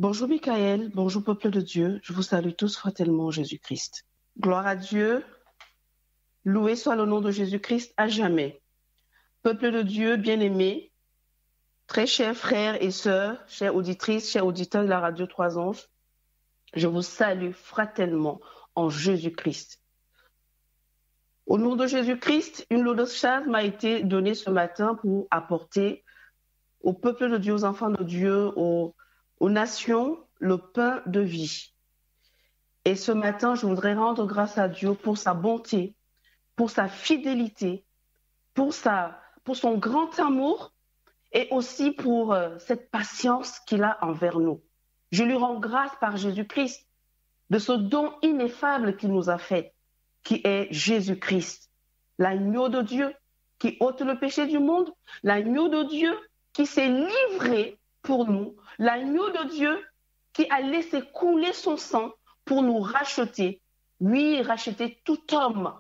Bonjour Michael, bonjour peuple de Dieu, je vous salue tous fraternellement en Jésus-Christ. Gloire à Dieu, loué soit le nom de Jésus-Christ à jamais. Peuple de Dieu bien-aimé, très chers frères et sœurs, chères auditrices, chers auditeurs de la radio Trois Anges, je vous salue fraternellement en Jésus-Christ. Au nom de Jésus-Christ, une lourde charge m'a été donnée ce matin pour apporter au peuple de Dieu, aux enfants de Dieu, aux nations, le pain de vie. Et ce matin, je voudrais rendre grâce à Dieu pour sa bonté, pour sa fidélité, pour son grand amour et aussi pour cette patience qu'il a envers nous. Je lui rends grâce par Jésus-Christ de ce don ineffable qu'il nous a fait, qui est Jésus-Christ, l'agneau de Dieu qui ôte le péché du monde, l'agneau de Dieu qui s'est livré pour nous, l'agneau de Dieu qui a laissé couler son sang pour nous racheter. Oui, racheter tout homme,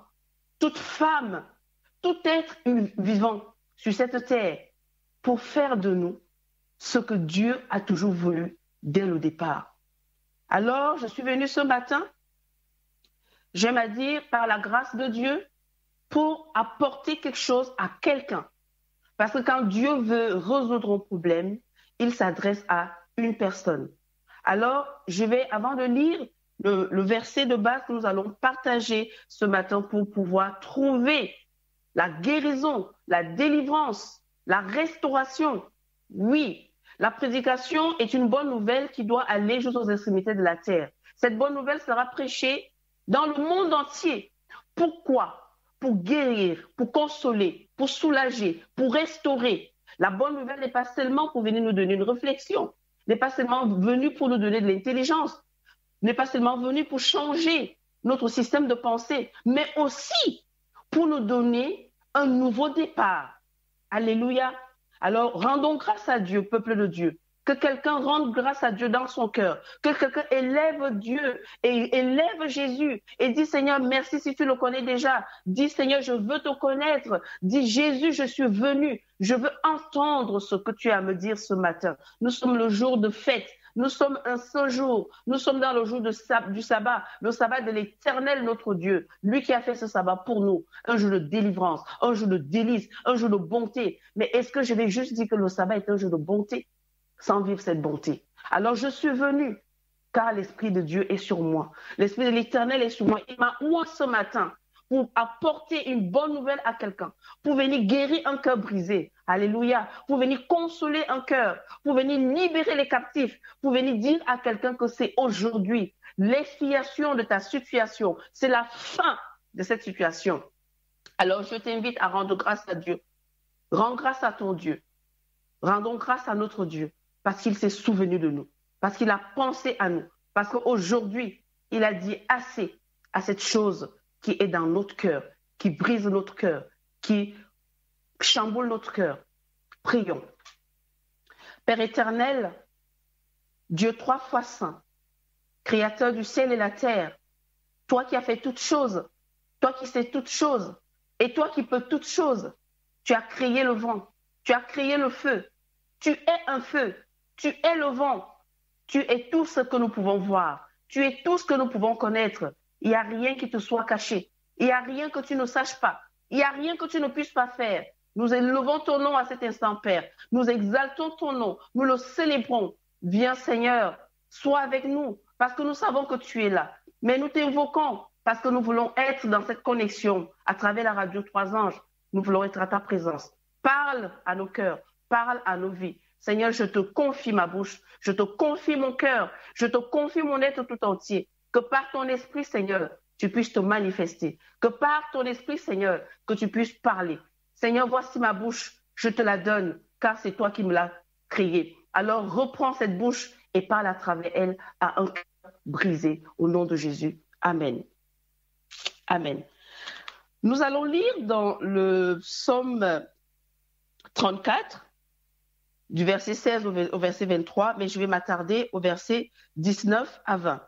toute femme, tout être vivant sur cette terre pour faire de nous ce que Dieu a toujours voulu dès le départ. Alors, je suis venue ce matin, j'aime à dire, par la grâce de Dieu, pour apporter quelque chose à quelqu'un. Parce que quand Dieu veut résoudre un problème, il s'adresse à une personne. Alors, je vais, avant de lire le verset de base que nous allons partager ce matin pour pouvoir trouver la guérison, la délivrance, la restauration. Oui, la prédication est une bonne nouvelle qui doit aller jusqu'aux extrémités de la terre. Cette bonne nouvelle sera prêchée dans le monde entier. Pourquoi? Pour guérir, pour consoler, pour soulager, pour restaurer. La bonne nouvelle n'est pas seulement pour venir nous donner une réflexion, n'est pas seulement venue pour nous donner de l'intelligence, n'est pas seulement venue pour changer notre système de pensée, mais aussi pour nous donner un nouveau départ. Alléluia. Alors, rendons grâce à Dieu, peuple de Dieu. Que quelqu'un rende grâce à Dieu dans son cœur. Que quelqu'un élève Dieu et élève Jésus et dit Seigneur, merci si tu le connais déjà. Dis Seigneur, je veux te connaître. Dis Jésus, je suis venu. Je veux entendre ce que tu as à me dire ce matin. Nous sommes le jour de fête. Nous sommes un seul jour. Nous sommes dans le jour du sabbat, le sabbat de l'Éternel, notre Dieu. Lui qui a fait ce sabbat pour nous. Un jour de délivrance, un jour de délice, un jour de bonté. Mais est-ce que je vais juste dire que le sabbat est un jour de bonté sans vivre cette bonté? Alors je suis venu car l'Esprit de Dieu est sur moi. L'Esprit de l'Éternel est sur moi. Il m'a oint ce matin pour apporter une bonne nouvelle à quelqu'un, pour venir guérir un cœur brisé. Alléluia. Pour venir consoler un cœur, pour venir libérer les captifs, pour venir dire à quelqu'un que c'est aujourd'hui l'expiation de ta situation. C'est la fin de cette situation. Alors je t'invite à rendre grâce à Dieu. Rends grâce à ton Dieu. Rendons grâce à notre Dieu parce qu'il s'est souvenu de nous, parce qu'il a pensé à nous, parce qu'aujourd'hui, il a dit assez à cette chose qui est dans notre cœur, qui brise notre cœur, qui chamboule notre cœur. Prions. Père éternel, Dieu trois fois saint, créateur du ciel et la terre, toi qui as fait toutes choses, toi qui sais toutes choses, et toi qui peux toutes choses, tu as créé le vent, tu as créé le feu, tu es un feu, tu es le vent, tu es tout ce que nous pouvons voir, tu es tout ce que nous pouvons connaître. Il n'y a rien qui te soit caché, il n'y a rien que tu ne saches pas, il n'y a rien que tu ne puisses pas faire. Nous élevons ton nom à cet instant, Père. Nous exaltons ton nom, nous le célébrons. Viens, Seigneur, sois avec nous, parce que nous savons que tu es là. Mais nous t'invoquons, parce que nous voulons être dans cette connexion à travers la radio Trois Anges. Nous voulons être à ta présence. Parle à nos cœurs, parle à nos vies. Seigneur, je te confie ma bouche, je te confie mon cœur, je te confie mon être tout entier. Que par ton esprit, Seigneur, tu puisses te manifester. Que par ton esprit, Seigneur, que tu puisses parler. Seigneur, voici ma bouche, je te la donne, car c'est toi qui me l'as créée. Alors reprends cette bouche et parle à travers elle à un cœur brisé. Au nom de Jésus. Amen. Amen. Nous allons lire dans le psaume 34, du verset 16 au verset 23, mais je vais m'attarder au verset 19 à 20.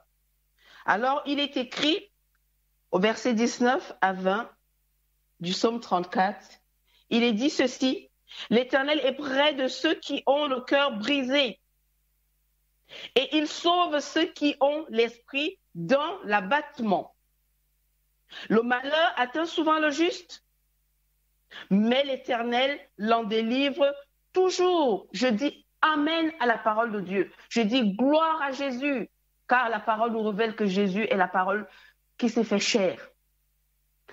Alors, il est écrit au verset 19 à 20 du psaume 34, il est dit ceci: « L'Éternel est près de ceux qui ont le cœur brisé Et il sauve ceux qui ont l'esprit dans l'abattement. Le malheur atteint souvent le juste, mais l'Éternel l'en délivre toujours. Je dis Amen à la parole de Dieu. Je dis gloire à Jésus, car la parole nous révèle que Jésus est la parole qui s'est fait chair.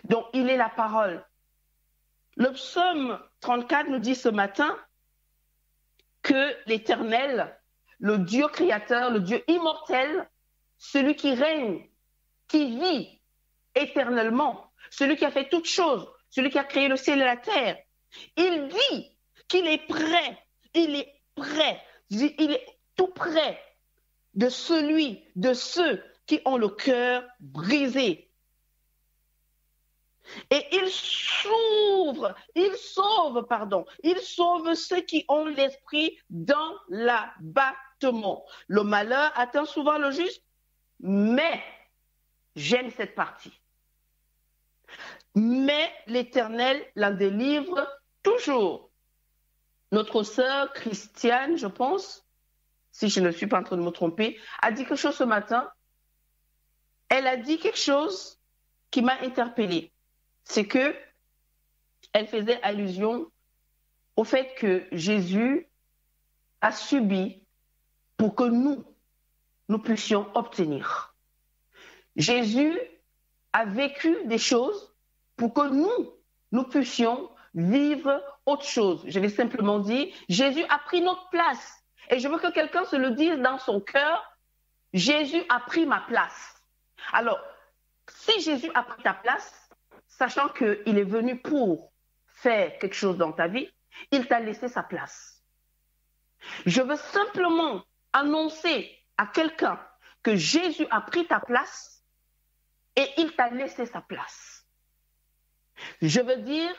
Donc, il est la parole. Le psaume 34 nous dit ce matin que l'Éternel, le Dieu créateur, le Dieu immortel, celui qui règne, qui vit éternellement, celui qui a fait toutes choses, celui qui a créé le ciel et la terre, il dit qu'il est prêt, il est tout près de ceux qui ont le cœur brisé. Et il sauve ceux qui ont l'esprit dans l'abattement. Le malheur atteint souvent le juste, mais j'aime cette partie. Mais l'Éternel la délivre toujours. Notre sœur Christiane, je pense, si je ne suis pas en train de me tromper, a dit quelque chose ce matin. Elle a dit quelque chose qui m'a interpellée. C'est que elle faisait allusion au fait que Jésus a subi pour que nous puissions obtenir. Jésus a vécu des choses pour que nous puissions vivre autre chose. Je vais simplement dire, Jésus a pris notre place. Et je veux que quelqu'un se le dise dans son cœur, Jésus a pris ma place. Alors, si Jésus a pris ta place, sachant qu'il est venu pour faire quelque chose dans ta vie, il t'a laissé sa place. Je veux simplement annoncer à quelqu'un que Jésus a pris ta place et il t'a laissé sa place. Je veux dire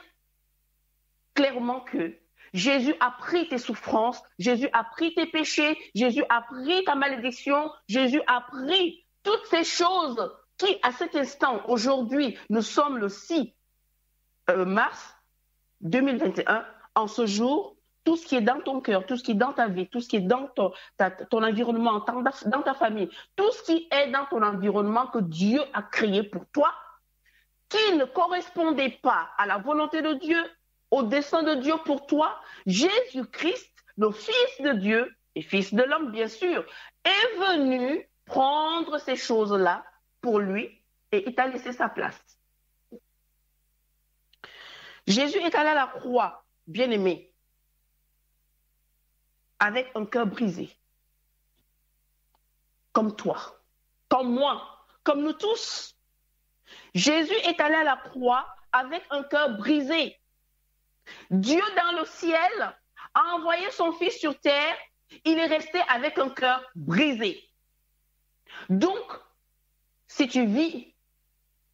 clairement que Jésus a pris tes souffrances, Jésus a pris tes péchés, Jésus a pris ta malédiction, Jésus a pris toutes ces choses qui, à cet instant, aujourd'hui, nous sommes le 6 mars 2021, en ce jour, tout ce qui est dans ton cœur, tout ce qui est dans ta vie, tout ce qui est dans ton environnement, dans ta famille, tout ce qui est dans ton environnement que Dieu a créé pour toi, qui ne correspondait pas à la volonté de Dieu, au dessein de Dieu pour toi, Jésus-Christ, le Fils de Dieu et Fils de l'homme, bien sûr, est venu prendre ces choses-là pour lui et il t'a laissé sa place. Jésus est allé à la croix, bien-aimé, avec un cœur brisé, comme toi, comme moi, comme nous tous. Jésus est allé à la croix avec un cœur brisé. Dieu dans le ciel a envoyé son Fils sur terre, il est resté avec un cœur brisé. Donc, si tu vis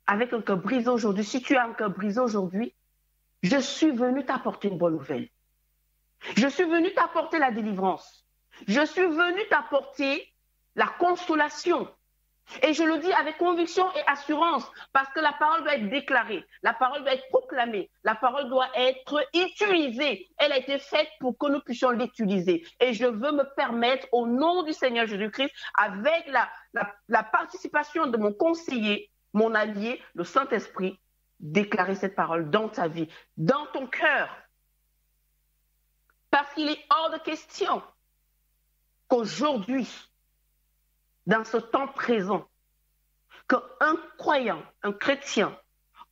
avec un cœur brisé aujourd'hui, si tu as un cœur brisé aujourd'hui, je suis venu t'apporter une bonne nouvelle. Je suis venu t'apporter la délivrance. Je suis venu t'apporter la consolation. Et je le dis avec conviction et assurance, parce que la parole doit être déclarée, la parole doit être proclamée, la parole doit être utilisée. Elle a été faite pour que nous puissions l'utiliser. Et je veux me permettre, au nom du Seigneur Jésus-Christ, avec la participation de mon conseiller, mon allié, le Saint-Esprit, déclarer cette parole dans ta vie, dans ton cœur. Parce qu'il est hors de question qu'aujourd'hui, dans ce temps présent, qu'un croyant, un chrétien,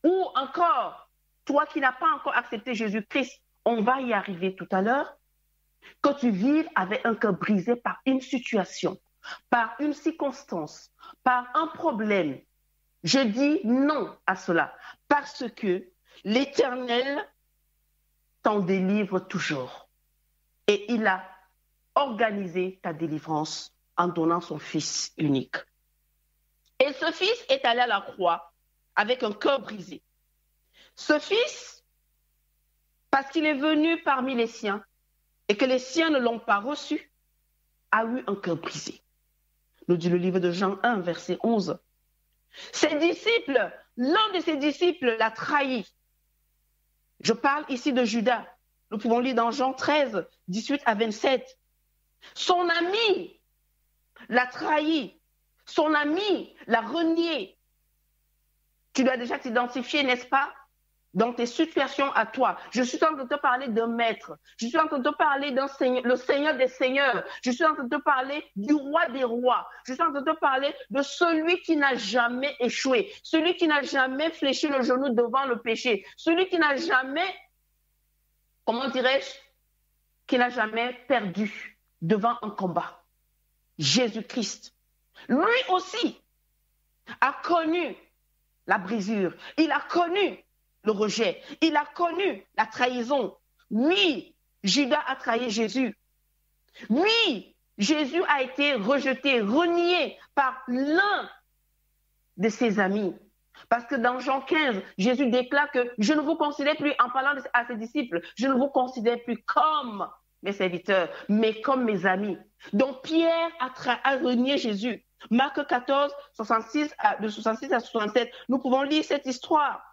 ou encore toi qui n'as pas encore accepté Jésus-Christ, on va y arriver tout à l'heure, que tu vives avec un cœur brisé par une situation, par une circonstance, par un problème. Je dis non à cela, parce que l'Éternel t'en délivre toujours. Et il a organisé ta délivrance en donnant son Fils unique. Et ce Fils est allé à la croix avec un cœur brisé. Ce Fils, parce qu'il est venu parmi les siens et que les siens ne l'ont pas reçu, a eu un cœur brisé. Nous dit le livre de Jean 1, verset 11. Ses disciples, l'un de ses disciples l'a trahi. Je parle ici de Judas. Nous pouvons lire dans Jean 13, 18 à 27. Son ami l'a trahi, son ami l'a renié. Tu dois déjà t'identifier, n'est-ce pas, dans tes situations à toi. Je suis en train de te parler d'un maître. Je suis en train de te parler d'un Seigneur, le Seigneur des Seigneurs. Je suis en train de te parler du roi des rois. Je suis en train de te parler de celui qui n'a jamais échoué, celui qui n'a jamais fléchi le genou devant le péché, celui qui n'a jamais, comment dirais-je, qui n'a jamais perdu devant un combat. Jésus-Christ. Lui aussi a connu la brisure. Il a connu le rejet. Il a connu la trahison. Oui, Judas a trahi Jésus. Oui, Jésus a été rejeté, renié par l'un de ses amis. Parce que dans Jean 15, Jésus déclare que je ne vous considère plus, en parlant à ses disciples, je ne vous considère plus comme mes serviteurs, mais comme mes amis. Donc Pierre a renié Jésus. Marc 14, de 66 à 67, nous pouvons lire cette histoire.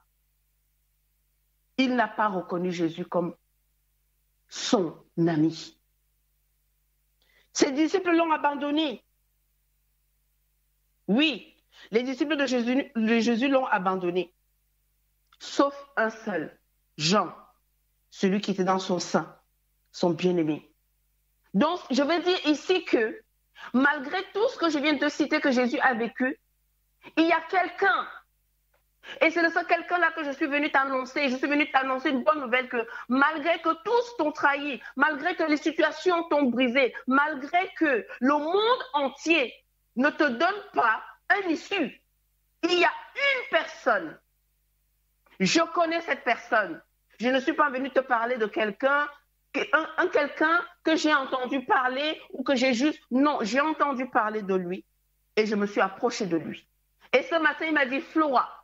Il n'a pas reconnu Jésus comme son ami. Ses disciples l'ont abandonné. Oui, les disciples de Jésus l'ont abandonné. Sauf un seul, Jean, celui qui était dans son sein, son bien-aimé. Donc, je veux dire ici que, malgré tout ce que je viens de citer que Jésus a vécu, il y a quelqu'un. Et c'est de ce quelqu'un-là que je suis venue t'annoncer. Je suis venue t'annoncer une bonne nouvelle que malgré que tous t'ont trahi, malgré que les situations t'ont brisé, malgré que le monde entier ne te donne pas un issue, il y a une personne. Je connais cette personne. Je ne suis pas venue te parler de quelqu'un, quelqu'un que j'ai entendu parler ou que j'ai juste... Non, j'ai entendu parler de lui et je me suis approchée de lui. Et ce matin, il m'a dit, Flora,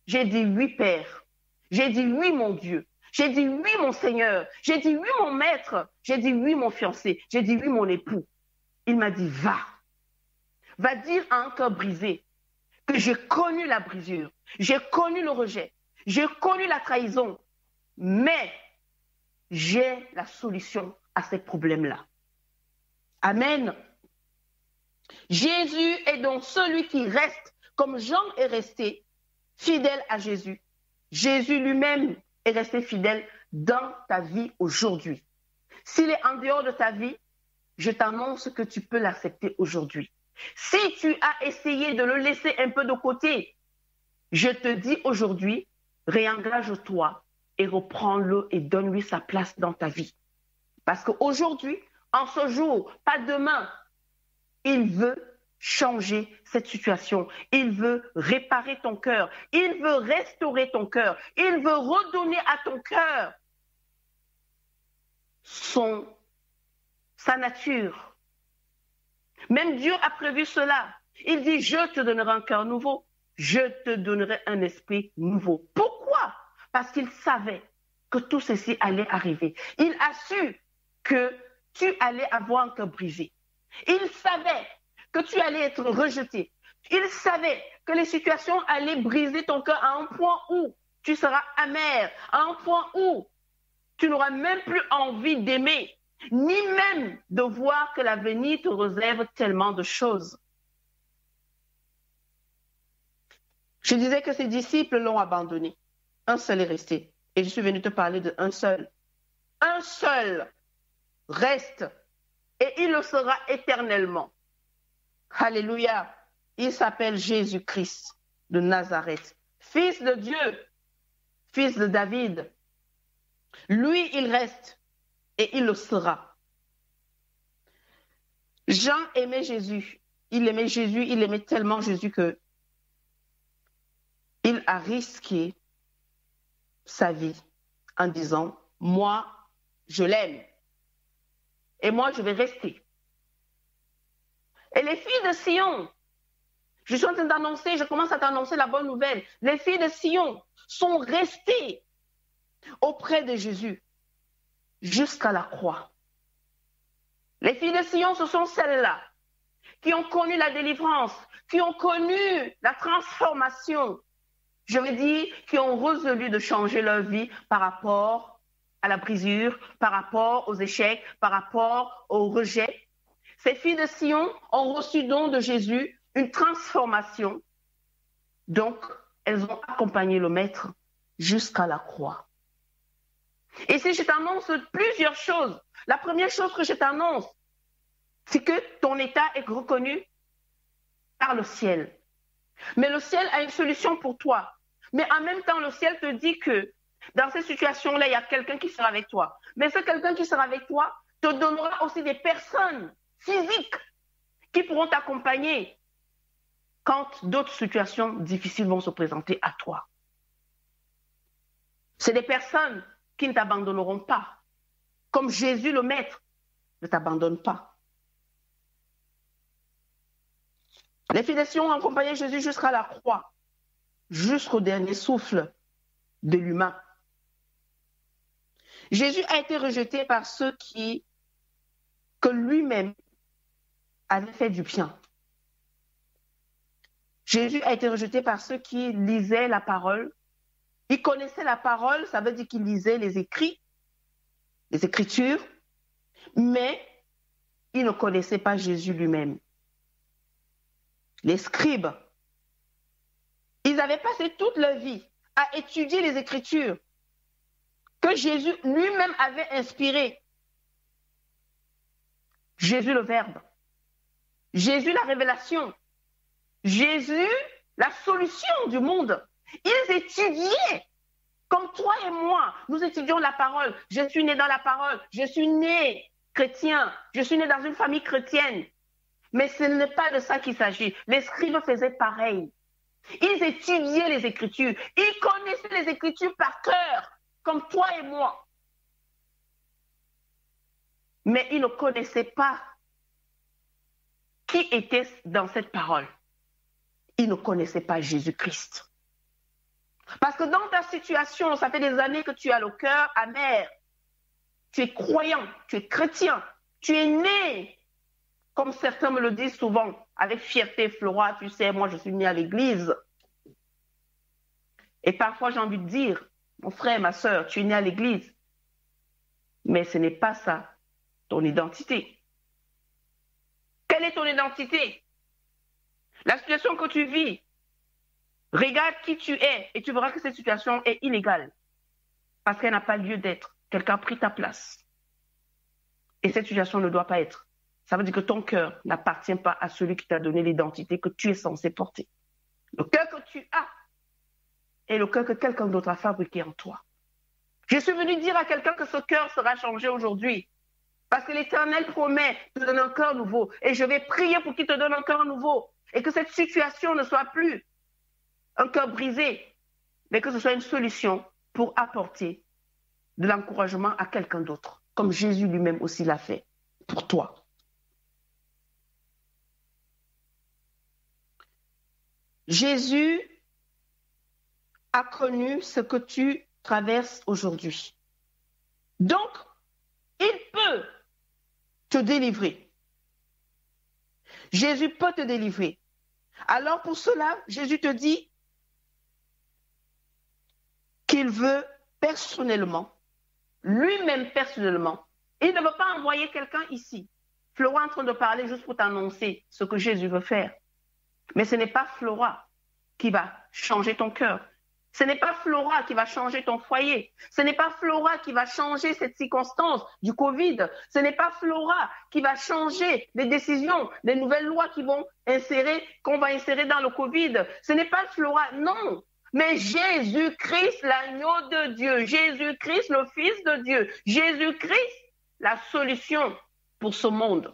j'ai dit oui, Père. J'ai dit oui, mon Dieu. J'ai dit oui, mon Seigneur. J'ai dit oui, mon maître. J'ai dit oui, mon fiancé. J'ai dit oui, mon époux. Il m'a dit, va. Va dire à un cœur brisé que j'ai connu la brisure. J'ai connu le rejet. J'ai connu la trahison. Mais j'ai la solution à ces problèmes-là. Amen. Jésus est donc celui qui reste, comme Jean est resté, fidèle à Jésus. Jésus lui-même est resté fidèle dans ta vie aujourd'hui. S'il est en dehors de ta vie, je t'annonce que tu peux l'accepter aujourd'hui. Si tu as essayé de le laisser un peu de côté, je te dis aujourd'hui, réengage-toi et reprends-le et donne-lui sa place dans ta vie. Parce qu'aujourd'hui, en ce jour, pas demain, il veut changer cette situation. Il veut réparer ton cœur. Il veut restaurer ton cœur. Il veut redonner à ton cœur sa nature. Même Dieu a prévu cela. Il dit, je te donnerai un cœur nouveau. Je te donnerai un esprit nouveau. Pourquoi? Parce qu'il savait que tout ceci allait arriver. Il a su que tu allais avoir un cœur brisé. Il savait que tu allais être rejeté. Il savait que les situations allaient briser ton cœur à un point où tu seras amer, à un point où tu n'auras même plus envie d'aimer, ni même de voir que l'avenir te réserve tellement de choses. Je disais que ses disciples l'ont abandonné. Un seul est resté. Et je suis venue te parler d'un seul. Un seul reste. Et il le sera éternellement. Alléluia. Il s'appelle Jésus-Christ de Nazareth. Fils de Dieu. Fils de David. Lui, il reste. Et il le sera. Jean aimait Jésus. Il aimait Jésus. Il aimait tellement Jésus que il a risqué sa vie en disant, moi, je l'aime. Et moi, je vais rester. Et les filles de Sion, je suis en train d'annoncer, je commence à t'annoncer la bonne nouvelle. Les filles de Sion sont restées auprès de Jésus jusqu'à la croix. Les filles de Sion, ce sont celles-là qui ont connu la délivrance, qui ont connu la transformation. Je veux dire, qui ont résolu de changer leur vie par rapport à la brisure, par rapport aux échecs, par rapport au rejet. Ces filles de Sion ont reçu donc de Jésus une transformation. Donc, elles ont accompagné le Maître jusqu'à la croix. Et si je t'annonce plusieurs choses, la première chose que je t'annonce, c'est que ton état est reconnu par le ciel. Mais le ciel a une solution pour toi. Mais en même temps, le ciel te dit que dans ces situations-là, il y a quelqu'un qui sera avec toi. Mais ce quelqu'un qui sera avec toi te donnera aussi des personnes physiques qui pourront t'accompagner quand d'autres situations difficiles vont se présenter à toi. C'est des personnes qui ne t'abandonneront pas. Comme Jésus le Maître ne t'abandonne pas. Les filles de Sion ont accompagné Jésus jusqu'à la croix, jusqu'au dernier souffle de l'humain. Jésus a été rejeté par ceux que lui-même avait fait du bien. Jésus a été rejeté par ceux qui lisaient la parole. Ils connaissaient la parole, ça veut dire qu'ils lisaient les écrits, les Écritures, mais ils ne connaissaient pas Jésus lui-même. Les scribes, ils avaient passé toute leur vie à étudier les Écritures que Jésus lui-même avait inspirées. Jésus le Verbe, Jésus la révélation, Jésus la solution du monde. Ils étudiaient comme toi et moi. Nous étudions la parole. Je suis né dans la parole. Je suis né chrétien. Je suis né dans une famille chrétienne. Mais ce n'est pas de ça qu'il s'agit. Les scribes faisaient pareil. Ils étudiaient les Écritures. Ils connaissaient les Écritures par cœur, comme toi et moi. Mais ils ne connaissaient pas qui était dans cette parole. Ils ne connaissaient pas Jésus-Christ. Parce que dans ta situation, ça fait des années que tu as le cœur amer. Tu es croyant, tu es chrétien, tu es né, comme certains me le disent souvent, avec fierté, Flora, tu sais, moi je suis né à l'église. Et parfois j'ai envie de dire, mon frère, ma soeur, tu es né à l'église. Mais ce n'est pas ça, ton identité. Quelle est ton identité? La situation que tu vis, regarde qui tu es et tu verras que cette situation est illégale parce qu'elle n'a pas lieu d'être. Quelqu'un a pris ta place. Et cette situation ne doit pas être. Ça veut dire que ton cœur n'appartient pas à celui qui t'a donné l'identité que tu es censé porter. Le cœur que tu as est le cœur que quelqu'un d'autre a fabriqué en toi. Je suis venu dire à quelqu'un que ce cœur sera changé aujourd'hui. Parce que l'Éternel promet de te donner un cœur nouveau. Et je vais prier pour qu'il te donne un cœur nouveau. Et que cette situation ne soit plus un cœur brisé, mais que ce soit une solution pour apporter de l'encouragement à quelqu'un d'autre, comme Jésus lui-même aussi l'a fait pour toi. Jésus a connu ce que tu traverses aujourd'hui. Donc, il peut te délivrer. Jésus peut te délivrer. Alors pour cela, Jésus te dit qu'il veut personnellement, lui-même personnellement, il ne veut pas envoyer quelqu'un ici. Flora est en train de parler juste pour t'annoncer ce que Jésus veut faire. Mais ce n'est pas Flora qui va changer ton cœur. Ce n'est pas Flora qui va changer ton foyer. Ce n'est pas Flora qui va changer cette circonstance du Covid. Ce n'est pas Flora qui va changer les décisions, les nouvelles lois qu'on va insérer dans le Covid. Ce n'est pas Flora, non. Mais Jésus-Christ, l'agneau de Dieu. Jésus-Christ, le Fils de Dieu. Jésus-Christ, la solution pour ce monde.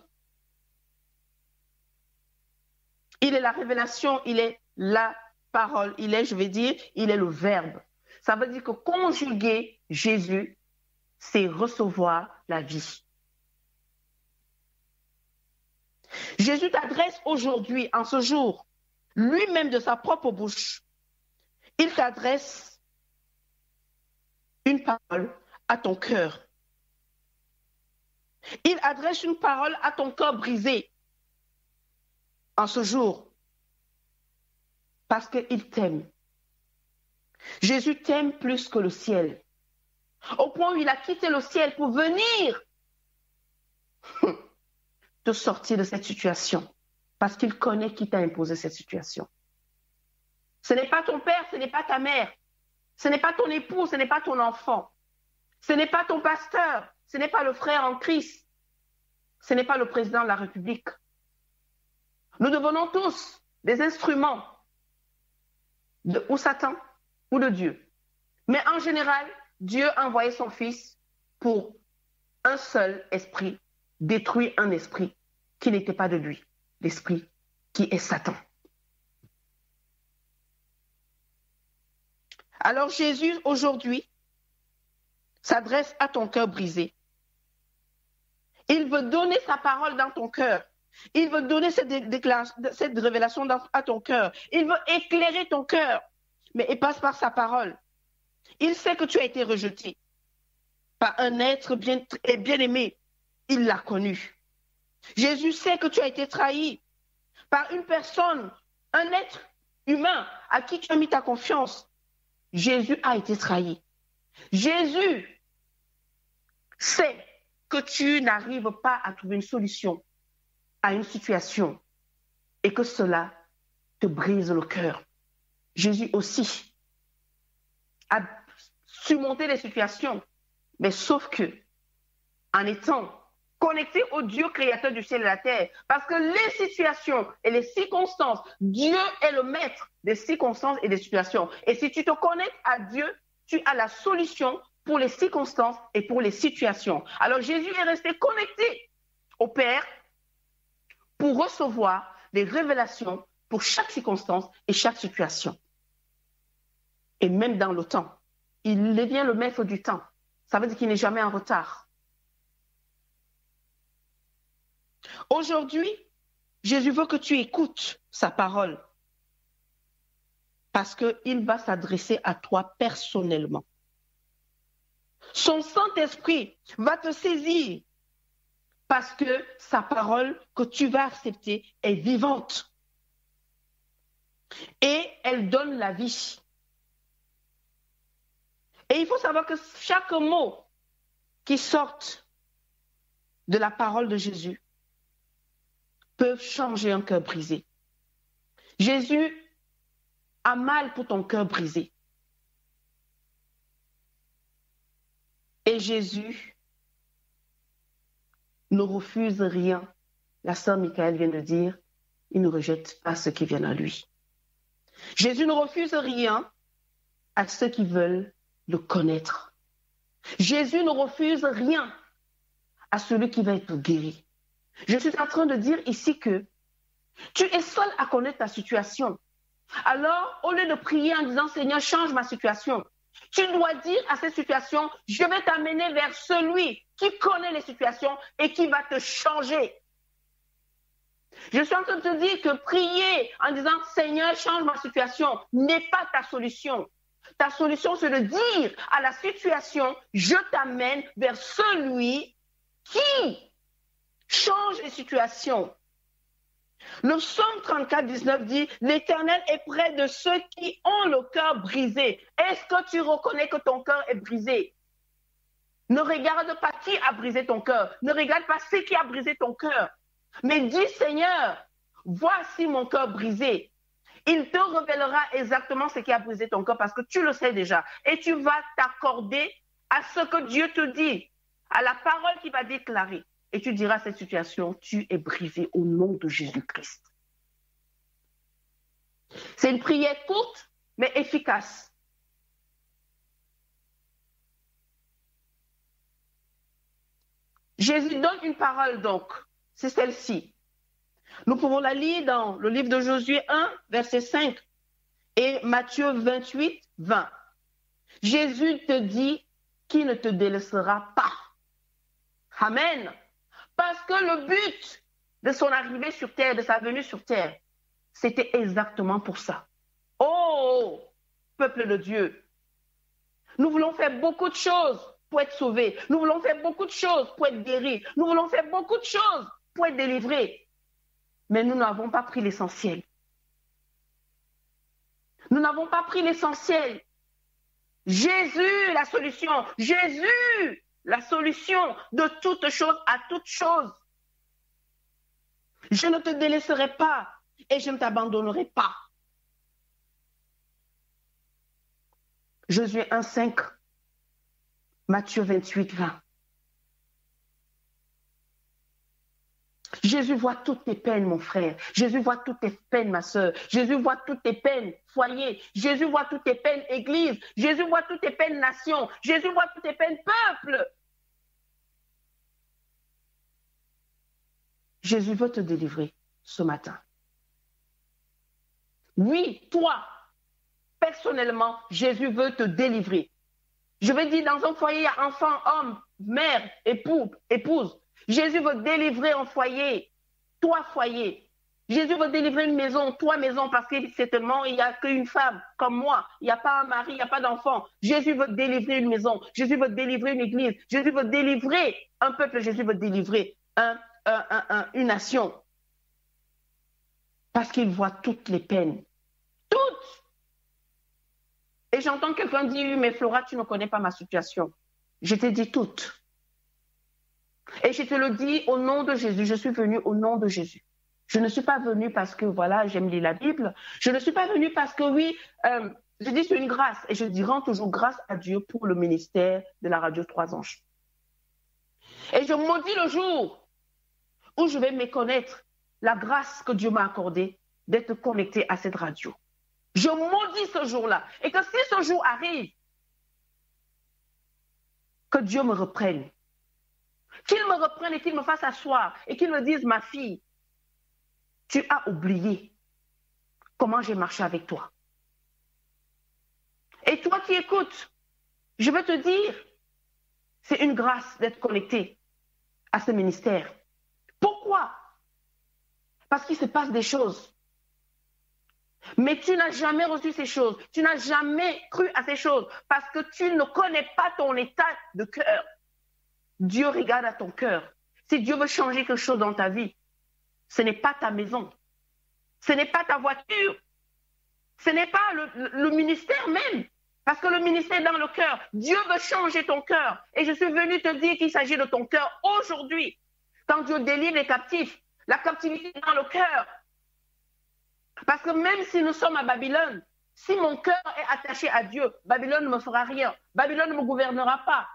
Il est la révélation, il est la parole, il est, je vais dire, il est le verbe. Ça veut dire que conjuguer Jésus, c'est recevoir la vie. Jésus t'adresse aujourd'hui, en ce jour, lui-même de sa propre bouche, il t'adresse une parole à ton cœur. Il adresse une parole à ton cœur brisé en ce jour. Parce qu'il t'aime. Jésus t'aime plus que le ciel. Au point où il a quitté le ciel pour venir te sortir de cette situation parce qu'il connaît qui t'a imposé cette situation. Ce n'est pas ton père, ce n'est pas ta mère, ce n'est pas ton époux, ce n'est pas ton enfant, ce n'est pas ton pasteur, ce n'est pas le frère en Christ, ce n'est pas le président de la République. Nous devenons tous des instruments ou Satan ou de Dieu. Mais en général, Dieu a envoyé son Fils pour un seul esprit, détruire un esprit qui n'était pas de lui, l'esprit qui est Satan. Alors Jésus, aujourd'hui, s'adresse à ton cœur brisé. Il veut donner sa parole dans ton cœur. Il veut donner cette révélation à ton cœur. Il veut éclairer ton cœur, mais il passe par sa parole. Il sait que tu as été rejeté par un être bien aimé. Il l'a connu. Jésus sait que tu as été trahi par une personne, un être humain à qui tu as mis ta confiance. Jésus a été trahi. Jésus sait que tu n'arrives pas à trouver une solution à une situation et que cela te brise le cœur. Jésus aussi a surmonté les situations, mais sauf que en étant connecté au Dieu créateur du ciel et de la terre, parce que les situations et les circonstances, Dieu est le maître des circonstances et des situations. Et si tu te connectes à Dieu, tu as la solution pour les circonstances et pour les situations. Alors Jésus est resté connecté au Père pour recevoir des révélations pour chaque circonstance et chaque situation. Et même dans le temps, il devient le maître du temps. Ça veut dire qu'il n'est jamais en retard. Aujourd'hui, Jésus veut que tu écoutes sa parole parce qu'il va s'adresser à toi personnellement. Son Saint-Esprit va te saisir parce que sa parole que tu vas accepter est vivante et elle donne la vie. Et il faut savoir que chaque mot qui sort de la parole de Jésus peut changer un cœur brisé. Jésus a mal pour ton cœur brisé. Et Jésus ne refuse rien. La sœur Michael vient de dire, il ne rejette pas ceux qui viennent à lui. Jésus ne refuse rien à ceux qui veulent le connaître. Jésus ne refuse rien à celui qui va être guéri. Je suis en train de dire ici que tu es seul à connaître ta situation. Alors, au lieu de prier en disant, Seigneur, change ma situation, tu dois dire à cette situation, je vais t'amener vers celui qui connaît les situations et qui va te changer. Je suis en train de te dire que prier en disant, Seigneur, change ma situation, n'est pas ta solution. Ta solution, c'est de dire à la situation, je t'amène vers celui qui change les situations. Le psaume 34, 19 dit, l'Éternel est près de ceux qui ont le cœur brisé. Est-ce que tu reconnais que ton cœur est brisé? Ne regarde pas qui a brisé ton cœur. Ne regarde pas ce qui a brisé ton cœur. Mais dis, Seigneur, voici mon cœur brisé. Il te révélera exactement ce qui a brisé ton cœur parce que tu le sais déjà. Et tu vas t'accorder à ce que Dieu te dit, à la parole qu'il va déclarer. Et tu diras à cette situation, tu es brisé au nom de Jésus-Christ. C'est une prière courte, mais efficace. Jésus donne une parole donc, c'est celle-ci. Nous pouvons la lire dans le livre de Josué 1, verset 5 et Matthieu 28, 20. Jésus te dit qu'il ne te délaissera pas. Amen. Parce que le but de son arrivée sur terre, de sa venue sur terre, c'était exactement pour ça. Oh, peuple de Dieu, nous voulons faire beaucoup de choses pour être sauvés. Nous voulons faire beaucoup de choses pour être guéris. Nous voulons faire beaucoup de choses pour être délivrés. Mais nous n'avons pas pris l'essentiel. Nous n'avons pas pris l'essentiel. Jésus, la solution. Jésus, la solution de toute chose à toute chose. Je ne te délaisserai pas et je ne t'abandonnerai pas. Josué 1,5, Matthieu 28, 20. Jésus voit toutes tes peines, mon frère. Jésus voit toutes tes peines, ma soeur. Jésus voit toutes tes peines, foyer. Jésus voit toutes tes peines, église. Jésus voit toutes tes peines, nation. Jésus voit toutes tes peines, peuple. Jésus veut te délivrer ce matin. Oui, toi, personnellement, Jésus veut te délivrer. Je vais dire, dans un foyer, il y a enfant, homme, mère, épouse. Jésus veut délivrer un foyer, toi foyer. Jésus veut délivrer une maison, toi maison, parce que certainement, il n'y a qu'une femme comme moi. Il n'y a pas un mari, il n'y a pas d'enfant. Jésus veut délivrer une maison. Jésus veut délivrer une église. Jésus veut délivrer un peuple. Jésus veut délivrer une nation. Parce qu'il voit toutes les peines. Toutes. Et j'entends quelqu'un dire, oui, mais Flora, tu ne connais pas ma situation. Je t'ai dit toutes. Et je te le dis au nom de Jésus, je suis venue au nom de Jésus. Je ne suis pas venue parce que, voilà, j'aime lire la Bible. Je ne suis pas venue parce que, oui, je dis c'est une grâce. Et je rends toujours grâce à Dieu pour le ministère de la radio 3 Anges. Et je maudis le jour où je vais méconnaître la grâce que Dieu m'a accordée d'être connecté à cette radio. Je maudis ce jour-là. Et que si ce jour arrive, que Dieu me reprenne. Qu'il me reprenne et qu'il me fasse asseoir et qu'il me dise, ma fille, tu as oublié comment j'ai marché avec toi. Et toi qui écoutes, je veux te dire, c'est une grâce d'être connecté à ce ministère. Pourquoi? Parce qu'il se passe des choses. Mais tu n'as jamais reçu ces choses. Tu n'as jamais cru à ces choses parce que tu ne connais pas ton état de cœur. Dieu regarde à ton cœur. Si Dieu veut changer quelque chose dans ta vie, ce n'est pas ta maison. Ce n'est pas ta voiture. Ce n'est pas le ministère même. Parce que le ministère est dans le cœur. Dieu veut changer ton cœur. Et je suis venue te dire qu'il s'agit de ton cœur aujourd'hui. Quand Dieu délivre les captifs, la captivité est dans le cœur. Parce que même si nous sommes à Babylone, si mon cœur est attaché à Dieu, Babylone ne me fera rien. Babylone ne me gouvernera pas.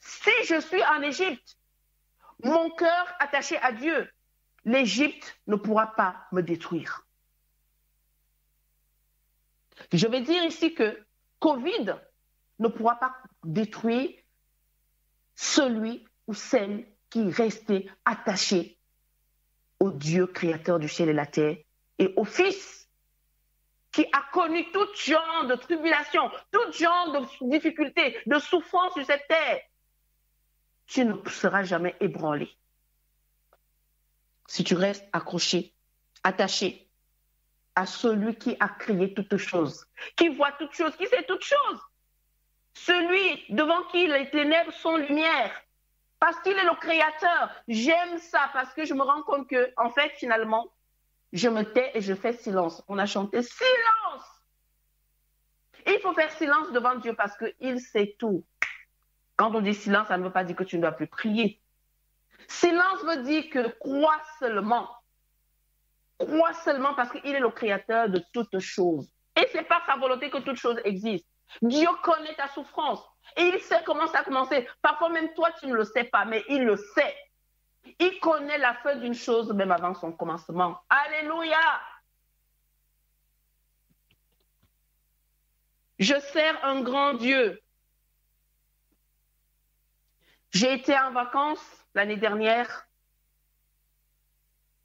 Si je suis en Égypte, mon cœur attaché à Dieu, l'Égypte ne pourra pas me détruire. Je vais dire ici que Covid ne pourra pas détruire celui ou celle qui est resté attaché au Dieu créateur du ciel et la terre et au Fils qui a connu tout genre de tribulation, tout genre de difficultés, de souffrance sur cette terre. Tu ne seras jamais ébranlé. Si tu restes accroché, attaché à celui qui a créé toutes choses, qui voit toutes choses, qui sait toutes choses, celui devant qui les ténèbres sont lumière, parce qu'il est le créateur. J'aime ça parce que je me rends compte que, en fait, finalement, je me tais et je fais silence. On a chanté silence. Il faut faire silence devant Dieu parce qu'il sait tout. Quand on dit silence, ça ne veut pas dire que tu ne dois plus prier. Silence veut dire que crois seulement. Crois seulement parce qu'il est le créateur de toutes choses. Et c'est par sa volonté que toutes choses existent. Dieu connaît ta souffrance. Et il sait comment ça a commencé. Parfois même toi, tu ne le sais pas, mais il le sait. Il connaît la fin d'une chose même avant son commencement. Alléluia! Je sers un grand Dieu. J'ai été en vacances l'année dernière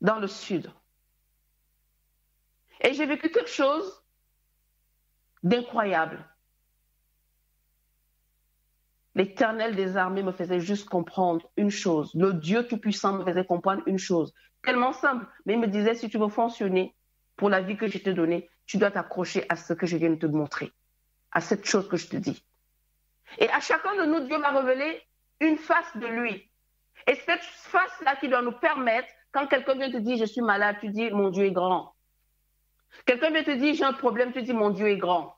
dans le sud. Et j'ai vécu quelque chose d'incroyable. L'Éternel des armées me faisait juste comprendre une chose. Le Dieu Tout-Puissant me faisait comprendre une chose. Tellement simple. Mais il me disait, si tu veux fonctionner pour la vie que je t'ai donnée, tu dois t'accrocher à ce que je viens de te montrer. À cette chose que je te dis. Et à chacun de nous, Dieu m'a révélé une face de lui. Et cette face-là qui doit nous permettre, quand quelqu'un vient te dire, je suis malade, tu dis, mon Dieu est grand. Quelqu'un vient te dire, j'ai un problème, tu dis, mon Dieu est grand.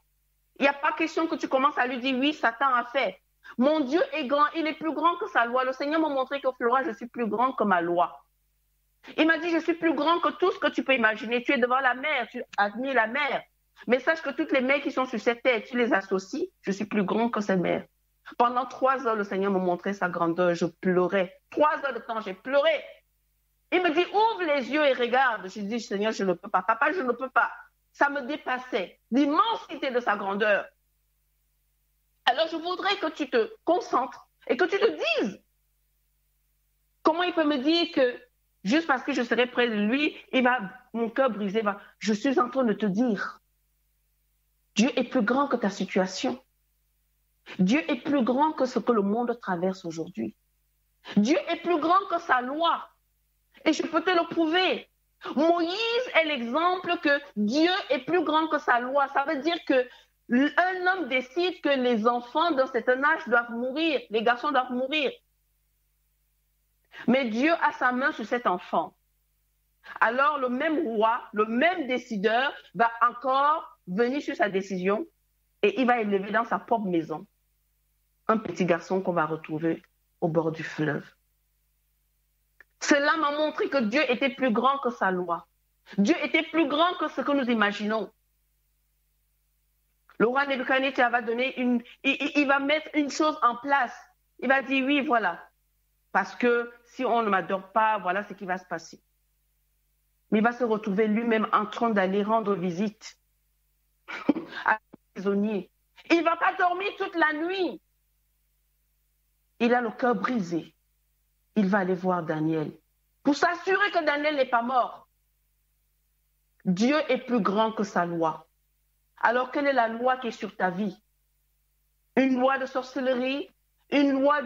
Il n'y a pas question que tu commences à lui dire, oui, Satan a fait. Mon Dieu est grand, il est plus grand que sa loi. Le Seigneur m'a montré que Flora, je suis plus grand que ma loi. Il m'a dit, je suis plus grand que tout ce que tu peux imaginer. Tu es devant la mer, tu admires la mer. Mais sache que toutes les mers qui sont sur cette terre, tu les associes, je suis plus grand que ces mers. Pendant 3 heures, le Seigneur me montrait sa grandeur. Je pleurais. 3 heures de temps, j'ai pleuré. Il me dit, ouvre les yeux et regarde. Je dis, Seigneur, je ne peux pas. Papa, je ne peux pas. Ça me dépassait. L'immensité de sa grandeur. Alors, je voudrais que tu te concentres et que tu te dises comment il peut me dire que juste parce que je serai près de lui, mon cœur brisé va. Je suis en train de te dire, Dieu est plus grand que ta situation. Dieu est plus grand que ce que le monde traverse aujourd'hui. Dieu est plus grand que sa loi. Et je peux te le prouver. Moïse est l'exemple que Dieu est plus grand que sa loi. Ça veut dire que un homme décide que les enfants d'un certain âge doivent mourir, les garçons doivent mourir. Mais Dieu a sa main sur cet enfant. Alors le même roi, le même décideur va encore venir sur sa décision et il va élever dans sa propre maison un petit garçon qu'on va retrouver au bord du fleuve. Cela m'a montré que Dieu était plus grand que sa loi. Dieu était plus grand que ce que nous imaginons. Le roi Nebuchadnezzar va il va mettre une chose en place. Il va dire oui, voilà. Parce que si on ne m'adore pas, voilà ce qui va se passer. Mais il va se retrouver lui-même en train d'aller rendre visite à des prisonniers. Il ne va pas dormir toute la nuit. Il a le cœur brisé. Il va aller voir Daniel pour s'assurer que Daniel n'est pas mort. Dieu est plus grand que sa loi. Alors, quelle est la loi qui est sur ta vie? Une loi de sorcellerie, une loi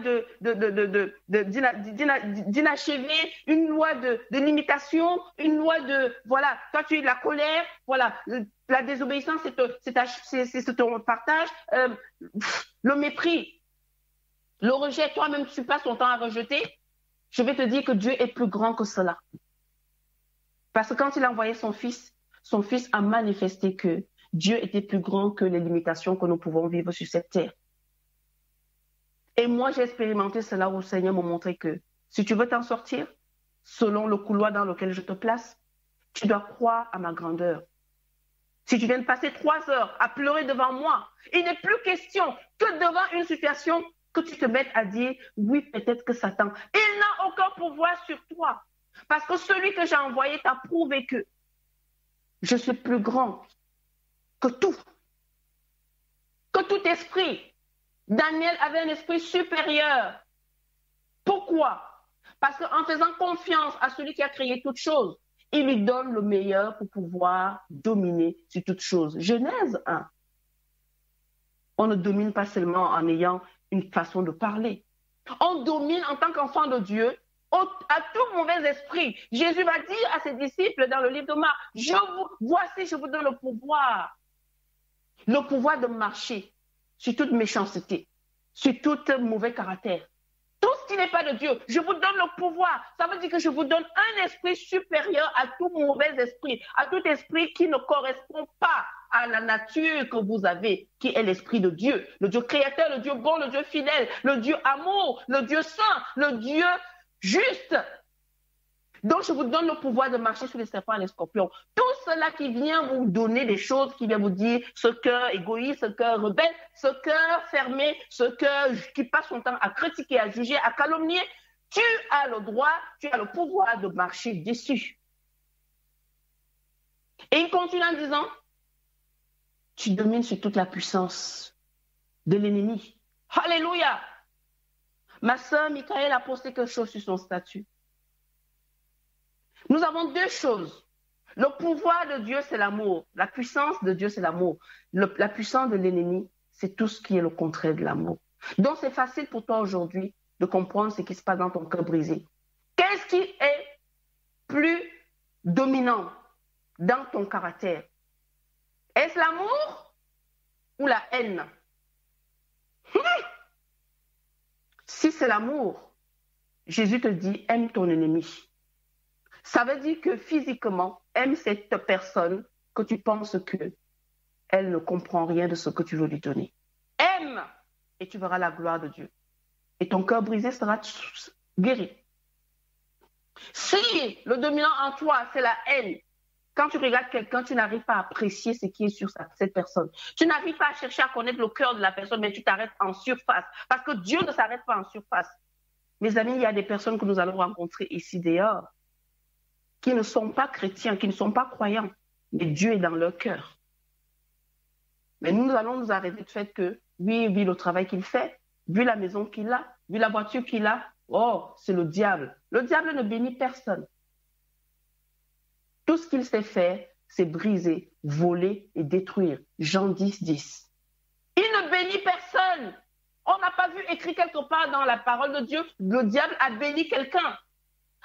d'inachevé, une loi de limitation, une loi de, voilà, toi tu es de la colère, voilà, la désobéissance c'est ton partage, le mépris, le rejet, toi-même tu passes ton temps à rejeter. Je vais te dire que Dieu est plus grand que cela. Parce que quand il a envoyé son fils a manifesté que Dieu était plus grand que les limitations que nous pouvons vivre sur cette terre. Et moi, j'ai expérimenté cela où le Seigneur m'a montré que si tu veux t'en sortir, selon le couloir dans lequel je te place, tu dois croire à ma grandeur. Si tu viens de passer 3 heures à pleurer devant moi, il n'est plus question que devant une situation que tu te mettes à dire, oui, peut-être que Satan, il n'a aucun pouvoir sur toi. Parce que celui que j'ai envoyé t'a prouvé que je suis plus grand que tout esprit. Daniel avait un esprit supérieur. Pourquoi? Parce qu'en faisant confiance à celui qui a créé toutes choses, il lui donne le meilleur pour pouvoir dominer sur toutes choses. Genèse 1. On ne domine pas seulement en ayant une façon de parler. On domine en tant qu'enfant de Dieu à tout mauvais esprit. Jésus va dire à ses disciples dans le livre de Marc, voici, je vous donne le pouvoir de marcher sur toute méchanceté, sur tout mauvais caractère. Tout ce qui n'est pas de Dieu, je vous donne le pouvoir. Ça veut dire que je vous donne un esprit supérieur à tout mauvais esprit, à tout esprit qui ne correspond pas à la nature que vous avez, qui est l'esprit de Dieu, le Dieu créateur, le Dieu bon, le Dieu fidèle, le Dieu amour, le Dieu saint, le Dieu juste. Donc, je vous donne le pouvoir de marcher sur les serpents et les scorpions. Tout cela qui vient vous donner des choses, qui vient vous dire ce cœur égoïste, ce cœur rebelle, ce cœur fermé, ce cœur qui passe son temps à critiquer, à juger, à calomnier, tu as le droit, tu as le pouvoir de marcher dessus. Et il continue en disant, tu domines sur toute la puissance de l'ennemi. Alléluia! Ma sœur Michael a posté quelque chose sur son statut. Nous avons 2 choses. Le pouvoir de Dieu, c'est l'amour. La puissance de Dieu, c'est l'amour. La puissance de l'ennemi, c'est tout ce qui est le contraire de l'amour. Donc, c'est facile pour toi aujourd'hui de comprendre ce qui se passe dans ton cœur brisé. Qu'est-ce qui est plus dominant dans ton caractère? Est-ce l'amour ou la haine? Si c'est l'amour, Jésus te dit, aime ton ennemi. Ça veut dire que physiquement, aime cette personne que tu penses qu'elle ne comprend rien de ce que tu veux lui donner. Aime et tu verras la gloire de Dieu. Et ton cœur brisé sera guéri. Si le dominant en toi, c'est la haine, quand tu regardes quelqu'un, tu n'arrives pas à apprécier ce qui est sur cette personne. Tu n'arrives pas à chercher à connaître le cœur de la personne, mais tu t'arrêtes en surface. Parce que Dieu ne s'arrête pas en surface. Mes amis, il y a des personnes que nous allons rencontrer ici dehors qui ne sont pas chrétiens, qui ne sont pas croyants, mais Dieu est dans leur cœur. Mais nous allons nous arrêter du fait que, oui, vu le travail qu'il fait, vu la maison qu'il a, vu la voiture qu'il a, oh, c'est le diable. Le diable ne bénit personne. Tout ce qu'il sait faire, c'est briser, voler et détruire. Jean 10, 10. Il ne bénit personne. On n'a pas vu écrit quelque part dans la parole de Dieu, le diable a béni quelqu'un.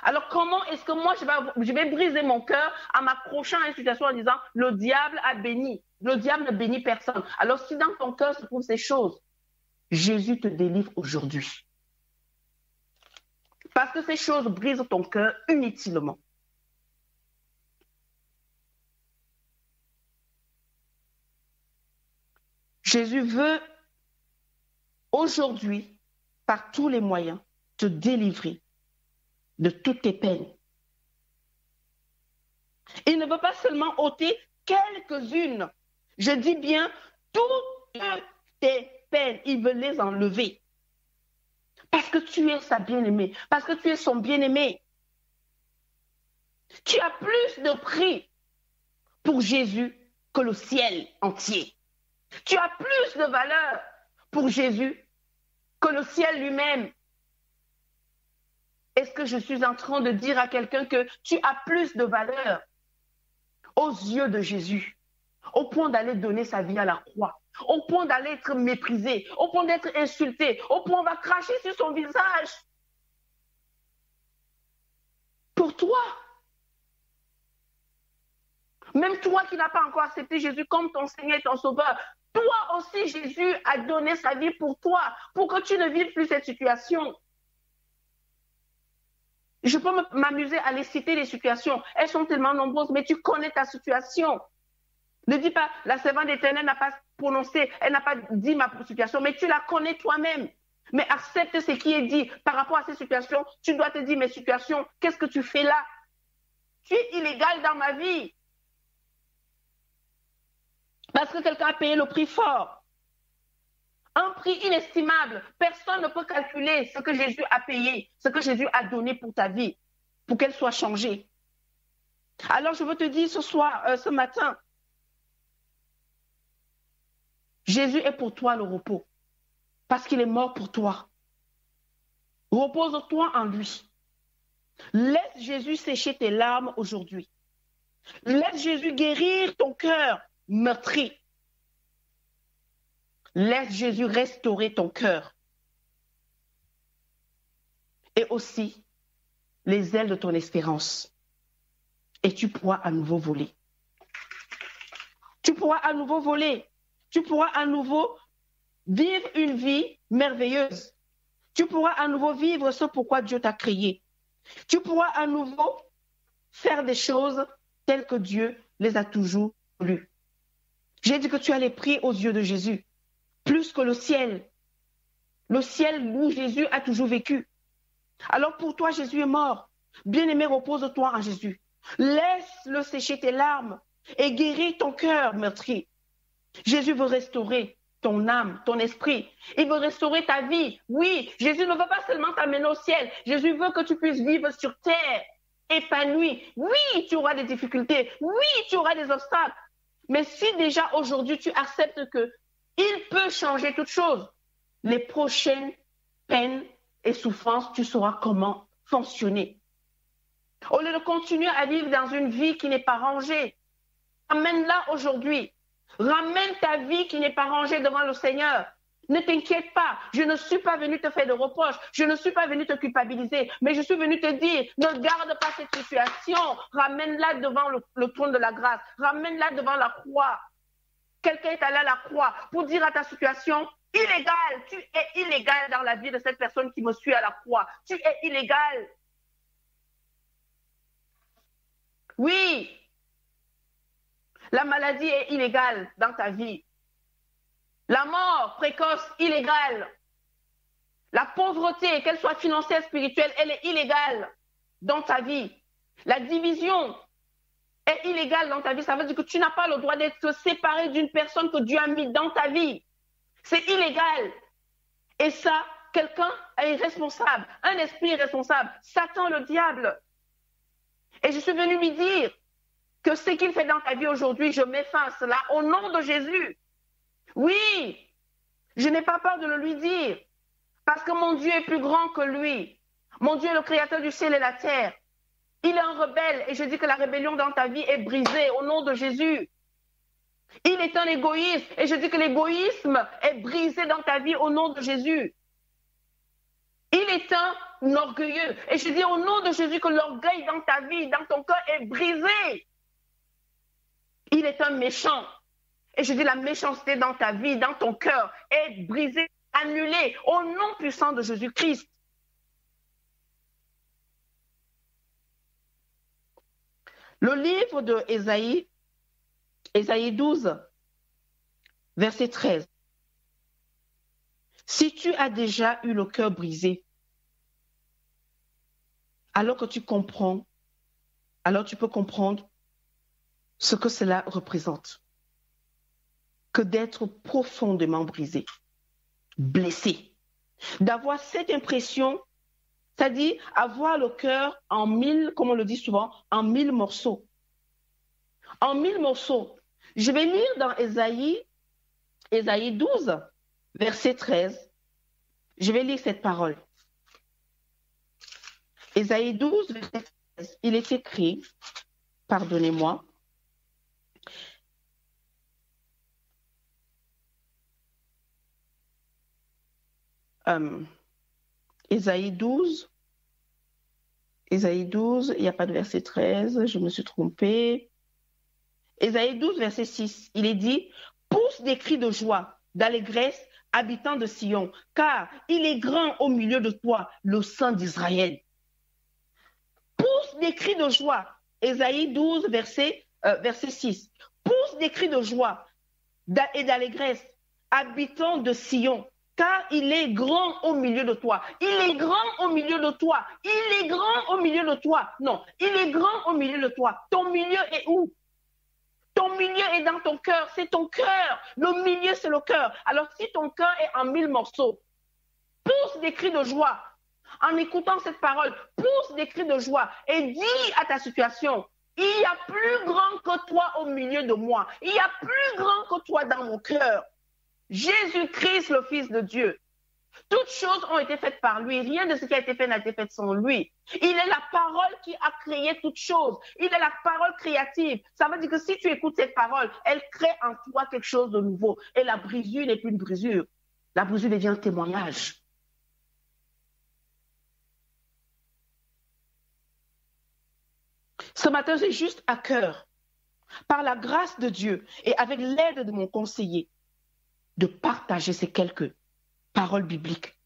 Alors comment est-ce que moi, je vais briser mon cœur en m'accrochant à une situation en disant, le diable a béni. Le diable ne bénit personne. Alors si dans ton cœur se trouvent ces choses, Jésus te délivre aujourd'hui. Parce que ces choses brisent ton cœur inutilement. Jésus veut aujourd'hui, par tous les moyens, te délivrer de toutes tes peines. Il ne veut pas seulement ôter quelques-unes, je dis bien toutes tes peines, il veut les enlever. Parce que tu es sa bien-aimée, parce que tu es son bien-aimé. Tu as plus de prix pour Jésus que le ciel entier. Tu as plus de valeur pour Jésus que le ciel lui-même. Est-ce que je suis en train de dire à quelqu'un que tu as plus de valeur aux yeux de Jésus, au point d'aller donner sa vie à la croix, au point d'aller être méprisé, au point d'être insulté, au point où on va cracher sur son visage? Pour toi. Même toi qui n'as pas encore accepté Jésus comme ton Seigneur et ton Sauveur, toi aussi, Jésus a donné sa vie pour toi, pour que tu ne vives plus cette situation. Je peux m'amuser à les citer, les situations. Elles sont tellement nombreuses, mais tu connais ta situation. Ne dis pas, la servante d'Éternel n'a pas prononcé, elle n'a pas dit ma situation, mais tu la connais toi-même. Mais accepte ce qui est dit par rapport à ces situations. Tu dois te dire, mes situations, qu'est-ce que tu fais là? Tu es illégal dans ma vie. Parce que quelqu'un a payé le prix fort. Un prix inestimable. Personne ne peut calculer ce que Jésus a payé, ce que Jésus a donné pour ta vie, pour qu'elle soit changée. Alors je veux te dire ce matin, Jésus est pour toi le repos, parce qu'il est mort pour toi. Repose-toi en lui. Laisse Jésus sécher tes larmes aujourd'hui. Laisse Jésus guérir ton cœur meurtri. Laisse Jésus restaurer ton cœur. Et aussi les ailes de ton espérance. Et tu pourras à nouveau voler. Tu pourras à nouveau voler. Tu pourras à nouveau vivre une vie merveilleuse. Tu pourras à nouveau vivre ce pourquoi Dieu t'a créé. Tu pourras à nouveau faire des choses telles que Dieu les a toujours voulues. J'ai dit que tu as les prix aux yeux de Jésus, plus que le ciel où Jésus a toujours vécu. Alors pour toi, Jésus est mort. Bien-aimé, repose-toi en Jésus. Laisse-le sécher tes larmes et guérir ton cœur meurtri. Jésus veut restaurer ton âme, ton esprit. Il veut restaurer ta vie. Oui, Jésus ne veut pas seulement t'amener au ciel. Jésus veut que tu puisses vivre sur terre, épanoui. Oui, tu auras des difficultés. Oui, tu auras des obstacles. Mais si déjà aujourd'hui tu acceptes qu'il peut changer toutes choses, les prochaines peines et souffrances, tu sauras comment fonctionner. Au lieu de continuer à vivre dans une vie qui n'est pas rangée, ramène-la aujourd'hui. Ramène ta vie qui n'est pas rangée devant le Seigneur. Ne t'inquiète pas, je ne suis pas venu te faire de reproches, je ne suis pas venu te culpabiliser, mais je suis venu te dire, ne garde pas cette situation, ramène-la devant le trône de la grâce, ramène-la devant la croix. Quelqu'un est allé à la croix pour dire à ta situation, illégal, tu es illégal dans la vie de cette personne qui me suit à la croix, tu es illégal. Oui, la maladie est illégale dans ta vie. La mort précoce, illégale. La pauvreté, qu'elle soit financière, spirituelle, elle est illégale. dans ta vie. La division est illégale dans ta vie. Ça veut dire que tu n'as pas le droit d'être séparé d'une personne que Dieu a mis dans ta vie. C'est illégal. Et ça, quelqu'un est responsable, un esprit est responsable, Satan le diable. Et je suis venue lui dire que ce qu'il fait dans ta vie aujourd'hui, je mets fin à cela au nom de Jésus. Oui, je n'ai pas peur de le lui dire, parce que mon Dieu est plus grand que lui. Mon Dieu est le créateur du ciel et la terre. Il est un rebelle et je dis que la rébellion dans ta vie est brisée au nom de Jésus. Il est un égoïste et je dis que l'égoïsme est brisé dans ta vie au nom de Jésus. Il est un orgueilleux et je dis au nom de Jésus que l'orgueil dans ta vie, dans ton cœur est brisé. Il est un méchant et je dis la méchanceté dans ta vie, dans ton cœur est brisée, annulée au nom puissant de Jésus-Christ. Le livre de Ésaïe 12, verset 13. Si tu as déjà eu le cœur brisé, alors que tu comprends, alors tu peux comprendre ce que cela représente. Que d'être profondément brisé, blessé, d'avoir cette impression, c'est-à-dire avoir le cœur en 1000, comme on le dit souvent, en 1000 morceaux. En 1000 morceaux. Je vais lire dans Ésaïe 12, verset 13. Je vais lire cette parole. Ésaïe 12, verset 13. Il est écrit, pardonnez-moi, Ésaïe 12, il n'y a pas de verset 13, je me suis trompée. Ésaïe 12, verset 6, il est dit « Pousse des cris de joie, d'allégresse, habitants de Sion, car il est grand au milieu de toi, le Saint d'Israël. » Pousse des cris de joie, Ésaïe 12, verset 6. Pousse des cris de joie et d'allégresse, habitants de Sion, car il est grand au milieu de toi. Il est grand au milieu de toi. Il est grand au milieu de toi. Non, il est grand au milieu de toi. Ton milieu est où? Ton milieu est dans ton cœur. C'est ton cœur. Le milieu, c'est le cœur. Alors, si ton cœur est en 1000 morceaux, pousse des cris de joie. En écoutant cette parole, pousse des cris de joie et dis à ta situation, il y a plus grand que toi au milieu de moi. Il y a plus grand que toi dans mon cœur. Jésus-Christ, le Fils de Dieu. Toutes choses ont été faites par lui. Rien de ce qui a été fait n'a été fait sans lui. Il est la parole qui a créé toutes choses. Il est la parole créative. Ça veut dire que si tu écoutes cette parole, elle crée en toi quelque chose de nouveau. Et la brisure n'est plus une brisure. La brisure devient un témoignage. Ce matin, j'ai juste à cœur, par la grâce de Dieu et avec l'aide de mon conseiller, de partager ces quelques paroles bibliques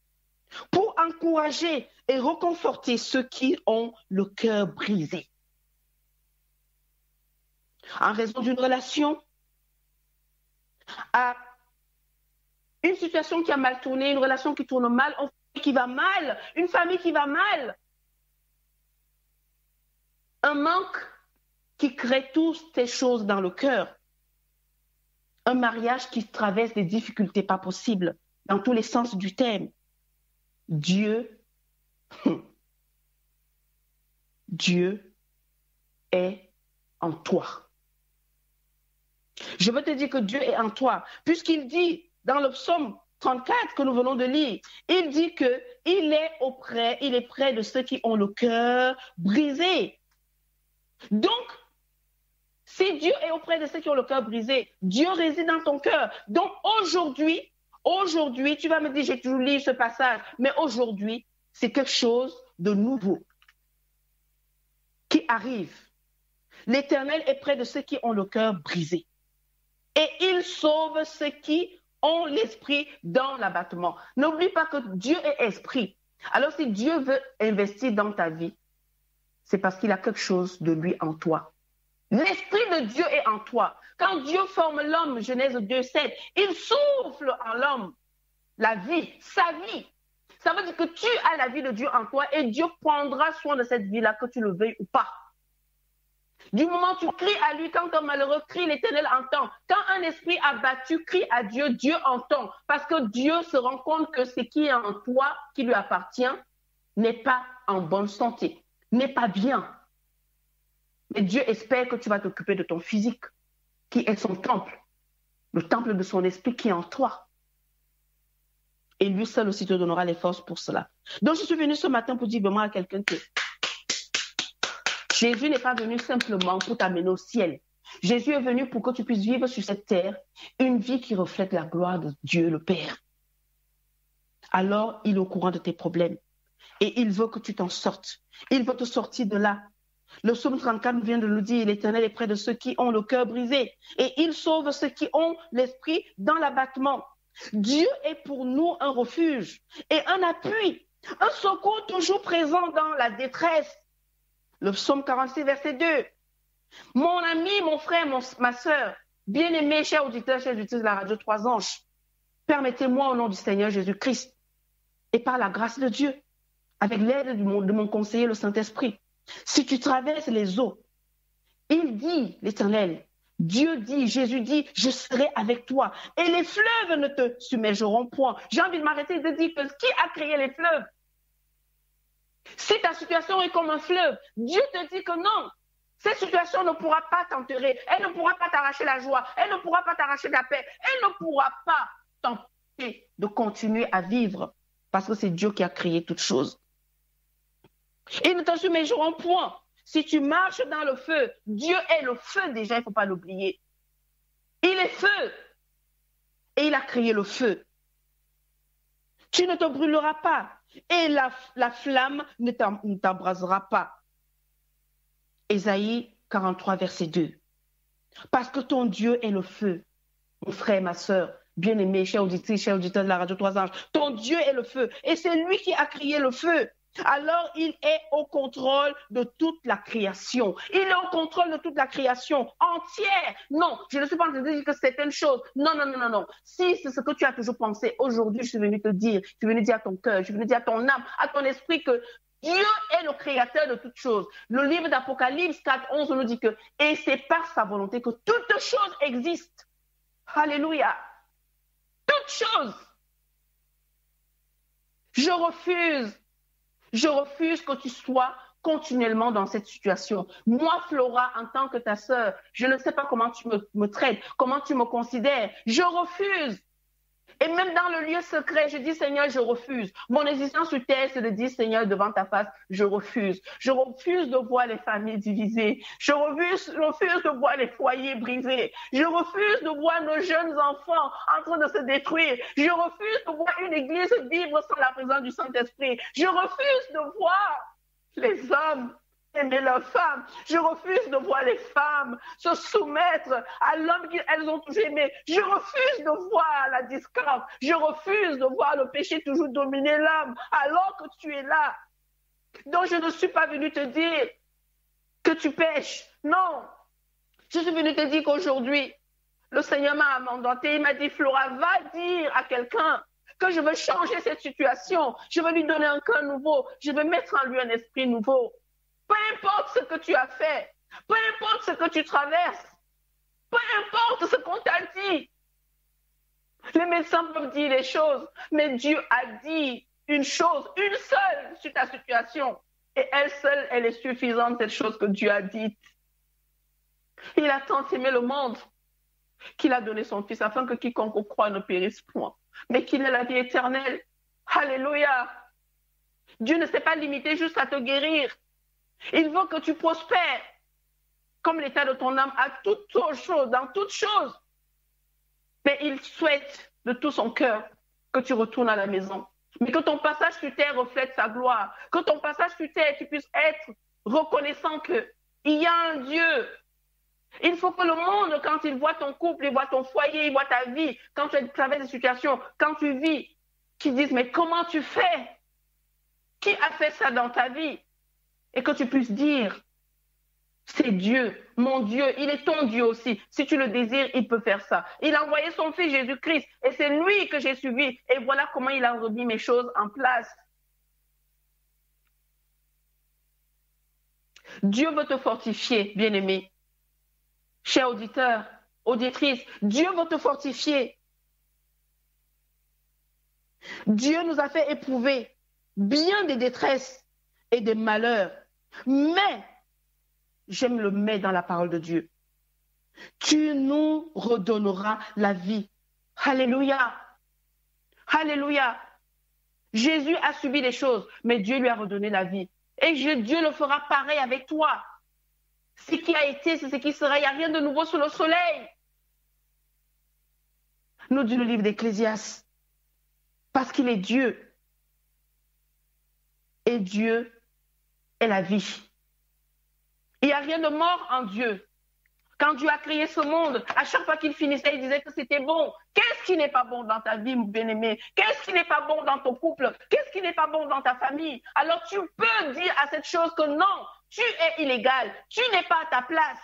pour encourager et réconforter ceux qui ont le cœur brisé. En raison d'une relation, à une situation qui a mal tourné, une relation qui tourne mal, un foyer qui va mal, une famille qui va mal. Un manque qui crée toutes ces choses dans le cœur. Un mariage qui traverse des difficultés pas possibles, dans tous les sens du terme. Dieu est en toi. Je veux te dire que Dieu est en toi, puisqu'il dit dans le psaume 34 que nous venons de lire, il dit qu'il est près de ceux qui ont le cœur brisé. Donc, si Dieu est auprès de ceux qui ont le cœur brisé, Dieu réside dans ton cœur. Donc aujourd'hui, tu vas me dire, j'ai toujours lu ce passage, mais aujourd'hui, c'est quelque chose de nouveau qui arrive. L'Éternel est près de ceux qui ont le cœur brisé. Et il sauve ceux qui ont l'esprit dans l'abattement. N'oublie pas que Dieu est esprit. Alors si Dieu veut investir dans ta vie, c'est parce qu'il a quelque chose de lui en toi. L'Esprit de Dieu est en toi. Quand Dieu forme l'homme, Genèse 2, 7, il souffle en l'homme la vie, sa vie. Ça veut dire que tu as la vie de Dieu en toi et Dieu prendra soin de cette vie-là, que tu le veuilles ou pas. Du moment où tu cries à lui, quand un malheureux crie, l'Éternel entend. Quand un esprit abattu crie à Dieu, Dieu entend. Parce que Dieu se rend compte que ce qui est en toi, qui lui appartient, n'est pas en bonne santé, n'est pas bien. Et Dieu espère que tu vas t'occuper de ton physique, qui est son temple, le temple de son esprit qui est en toi. Et lui seul aussi te donnera les forces pour cela. Donc je suis venue ce matin pour dire vraiment à quelqu'un que Jésus n'est pas venu simplement pour t'amener au ciel. Jésus est venu pour que tu puisses vivre sur cette terre une vie qui reflète la gloire de Dieu le Père. Alors, il est au courant de tes problèmes et il veut que tu t'en sortes. Il veut te sortir de là. Le psaume 34 vient de nous dire, l'Éternel est près de ceux qui ont le cœur brisé et il sauve ceux qui ont l'esprit dans l'abattement. Dieu est pour nous un refuge et un appui, un secours toujours présent dans la détresse. Le psaume 46, verset 2. Mon ami, mon frère, ma soeur, bien-aimé, cher auditeur de la radio 3 Anges, permettez-moi au nom du Seigneur Jésus-Christ et par la grâce de Dieu, avec l'aide de mon conseiller, le Saint-Esprit, si tu traverses les eaux, il dit, l'Éternel, Dieu dit, Jésus dit, je serai avec toi et les fleuves ne te submergeront point. J'ai envie de m'arrêter et de dire que qui a créé les fleuves? Si ta situation est comme un fleuve, Dieu te dit que non, cette situation ne pourra pas t'enterrer, elle ne pourra pas t'arracher la joie, elle ne pourra pas t'arracher la paix, elle ne pourra pas t'empêcher de continuer à vivre parce que c'est Dieu qui a créé toutes choses. Ils ne te submergeront point. Si tu marches dans le feu, Dieu est le feu déjà, il ne faut pas l'oublier. Il est feu et il a créé le feu. Tu ne te brûleras pas et la flamme ne t'embrasera pas. Ésaïe 43, verset 2. Parce que ton Dieu est le feu, mon frère, ma soeur, bien-aimé, cher auditeur de la radio 3 Anges. Ton Dieu est le feu et c'est lui qui a créé le feu. Alors, il est au contrôle de toute la création. Il est au contrôle de toute la création entière. Non, je ne suis pas en train de dire que c'est une chose. Non, non, non, non, non. Si c'est ce que tu as toujours pensé, aujourd'hui, je suis venue te dire, je suis venue dire à ton cœur, je suis venue dire à ton âme, à ton esprit que Dieu est le créateur de toutes choses. Le livre d'Apocalypse 4, 11 nous dit que, et c'est par sa volonté que toutes choses existent. Alléluia. Toutes choses. Je refuse que tu sois continuellement dans cette situation. Moi, Flora, en tant que ta sœur, je ne sais pas comment tu me traites, comment tu me considères. Je refuse. Et même dans le lieu secret, je dis, Seigneur, je refuse. Mon existence sur terre, c'est de dire, Seigneur, devant ta face, je refuse. Je refuse de voir les familles divisées. Je refuse de voir les foyers brisés. Je refuse de voir nos jeunes enfants en train de se détruire. Je refuse de voir une église vivre sans la présence du Saint-Esprit. Je refuse de voir les hommes aimer leurs femmes. Je refuse de voir les femmes se soumettre à l'homme qu'elles ont toujours aimé. Je refuse de voir la discorde. Je refuse de voir le péché toujours dominer l'homme alors que tu es là. Donc je ne suis pas venue te dire que tu pêches. Non. Je suis venue te dire qu'aujourd'hui, le Seigneur m'a mandaté. Il m'a dit, Flora, va dire à quelqu'un que je veux changer cette situation. Je veux lui donner un cœur nouveau. Je veux mettre en lui un esprit nouveau. Peu importe ce que tu as fait, peu importe ce que tu traverses, peu importe ce qu'on t'a dit. Les médecins peuvent dire les choses, mais Dieu a dit une chose, une seule sur ta situation. Et elle seule, elle est suffisante, cette chose que Dieu a dite. Il a tant aimé le monde qu'il a donné son Fils afin que quiconque croit ne périsse point, mais qu'il ait la vie éternelle. Alléluia. Dieu ne s'est pas limité juste à te guérir. Il veut que tu prospères comme l'état de ton âme à toutes choses, dans toutes choses. Mais il souhaite de tout son cœur que tu retournes à la maison. Mais que ton passage sur terre reflète sa gloire. Que ton passage sur terre, tu puisses être reconnaissant qu'il y a un Dieu. Il faut que le monde, quand il voit ton couple, il voit ton foyer, il voit ta vie, quand tu traverses des situations, quand tu vis, qu'ils disent, mais comment tu fais? Qui a fait ça dans ta vie? Et que tu puisses dire C'est Dieu, mon Dieu, il est ton Dieu aussi. Si tu le désires, il peut faire ça. Il a envoyé son fils Jésus-Christ et c'est lui que j'ai suivi. Et voilà comment il a remis mes choses en place. Dieu veut te fortifier, bien-aimé. Cher auditeur, auditrice, Dieu veut te fortifier. Dieu nous a fait éprouver bien des détresses et des malheurs. Mais, j'aime le mais dans la parole de Dieu, tu nous redonneras la vie. Alléluia. Alléluia. Jésus a subi des choses, mais Dieu lui a redonné la vie. Et Dieu le fera pareil avec toi. Ce qui a été, c'est ce qui sera. Il n'y a rien de nouveau sous le soleil. Nous dit le livre d'Ecclésiaste. Parce qu'il est Dieu. Et Dieu est la vie. Il n'y a rien de mort en Dieu. Quand Dieu a créé ce monde, à chaque fois qu'il finissait, il disait que c'était bon. Qu'est-ce qui n'est pas bon dans ta vie, mon bien-aimé? Qu'est-ce qui n'est pas bon dans ton couple? Qu'est-ce qui n'est pas bon dans ta famille? Alors tu peux dire à cette chose que non, tu es illégal, tu n'es pas à ta place.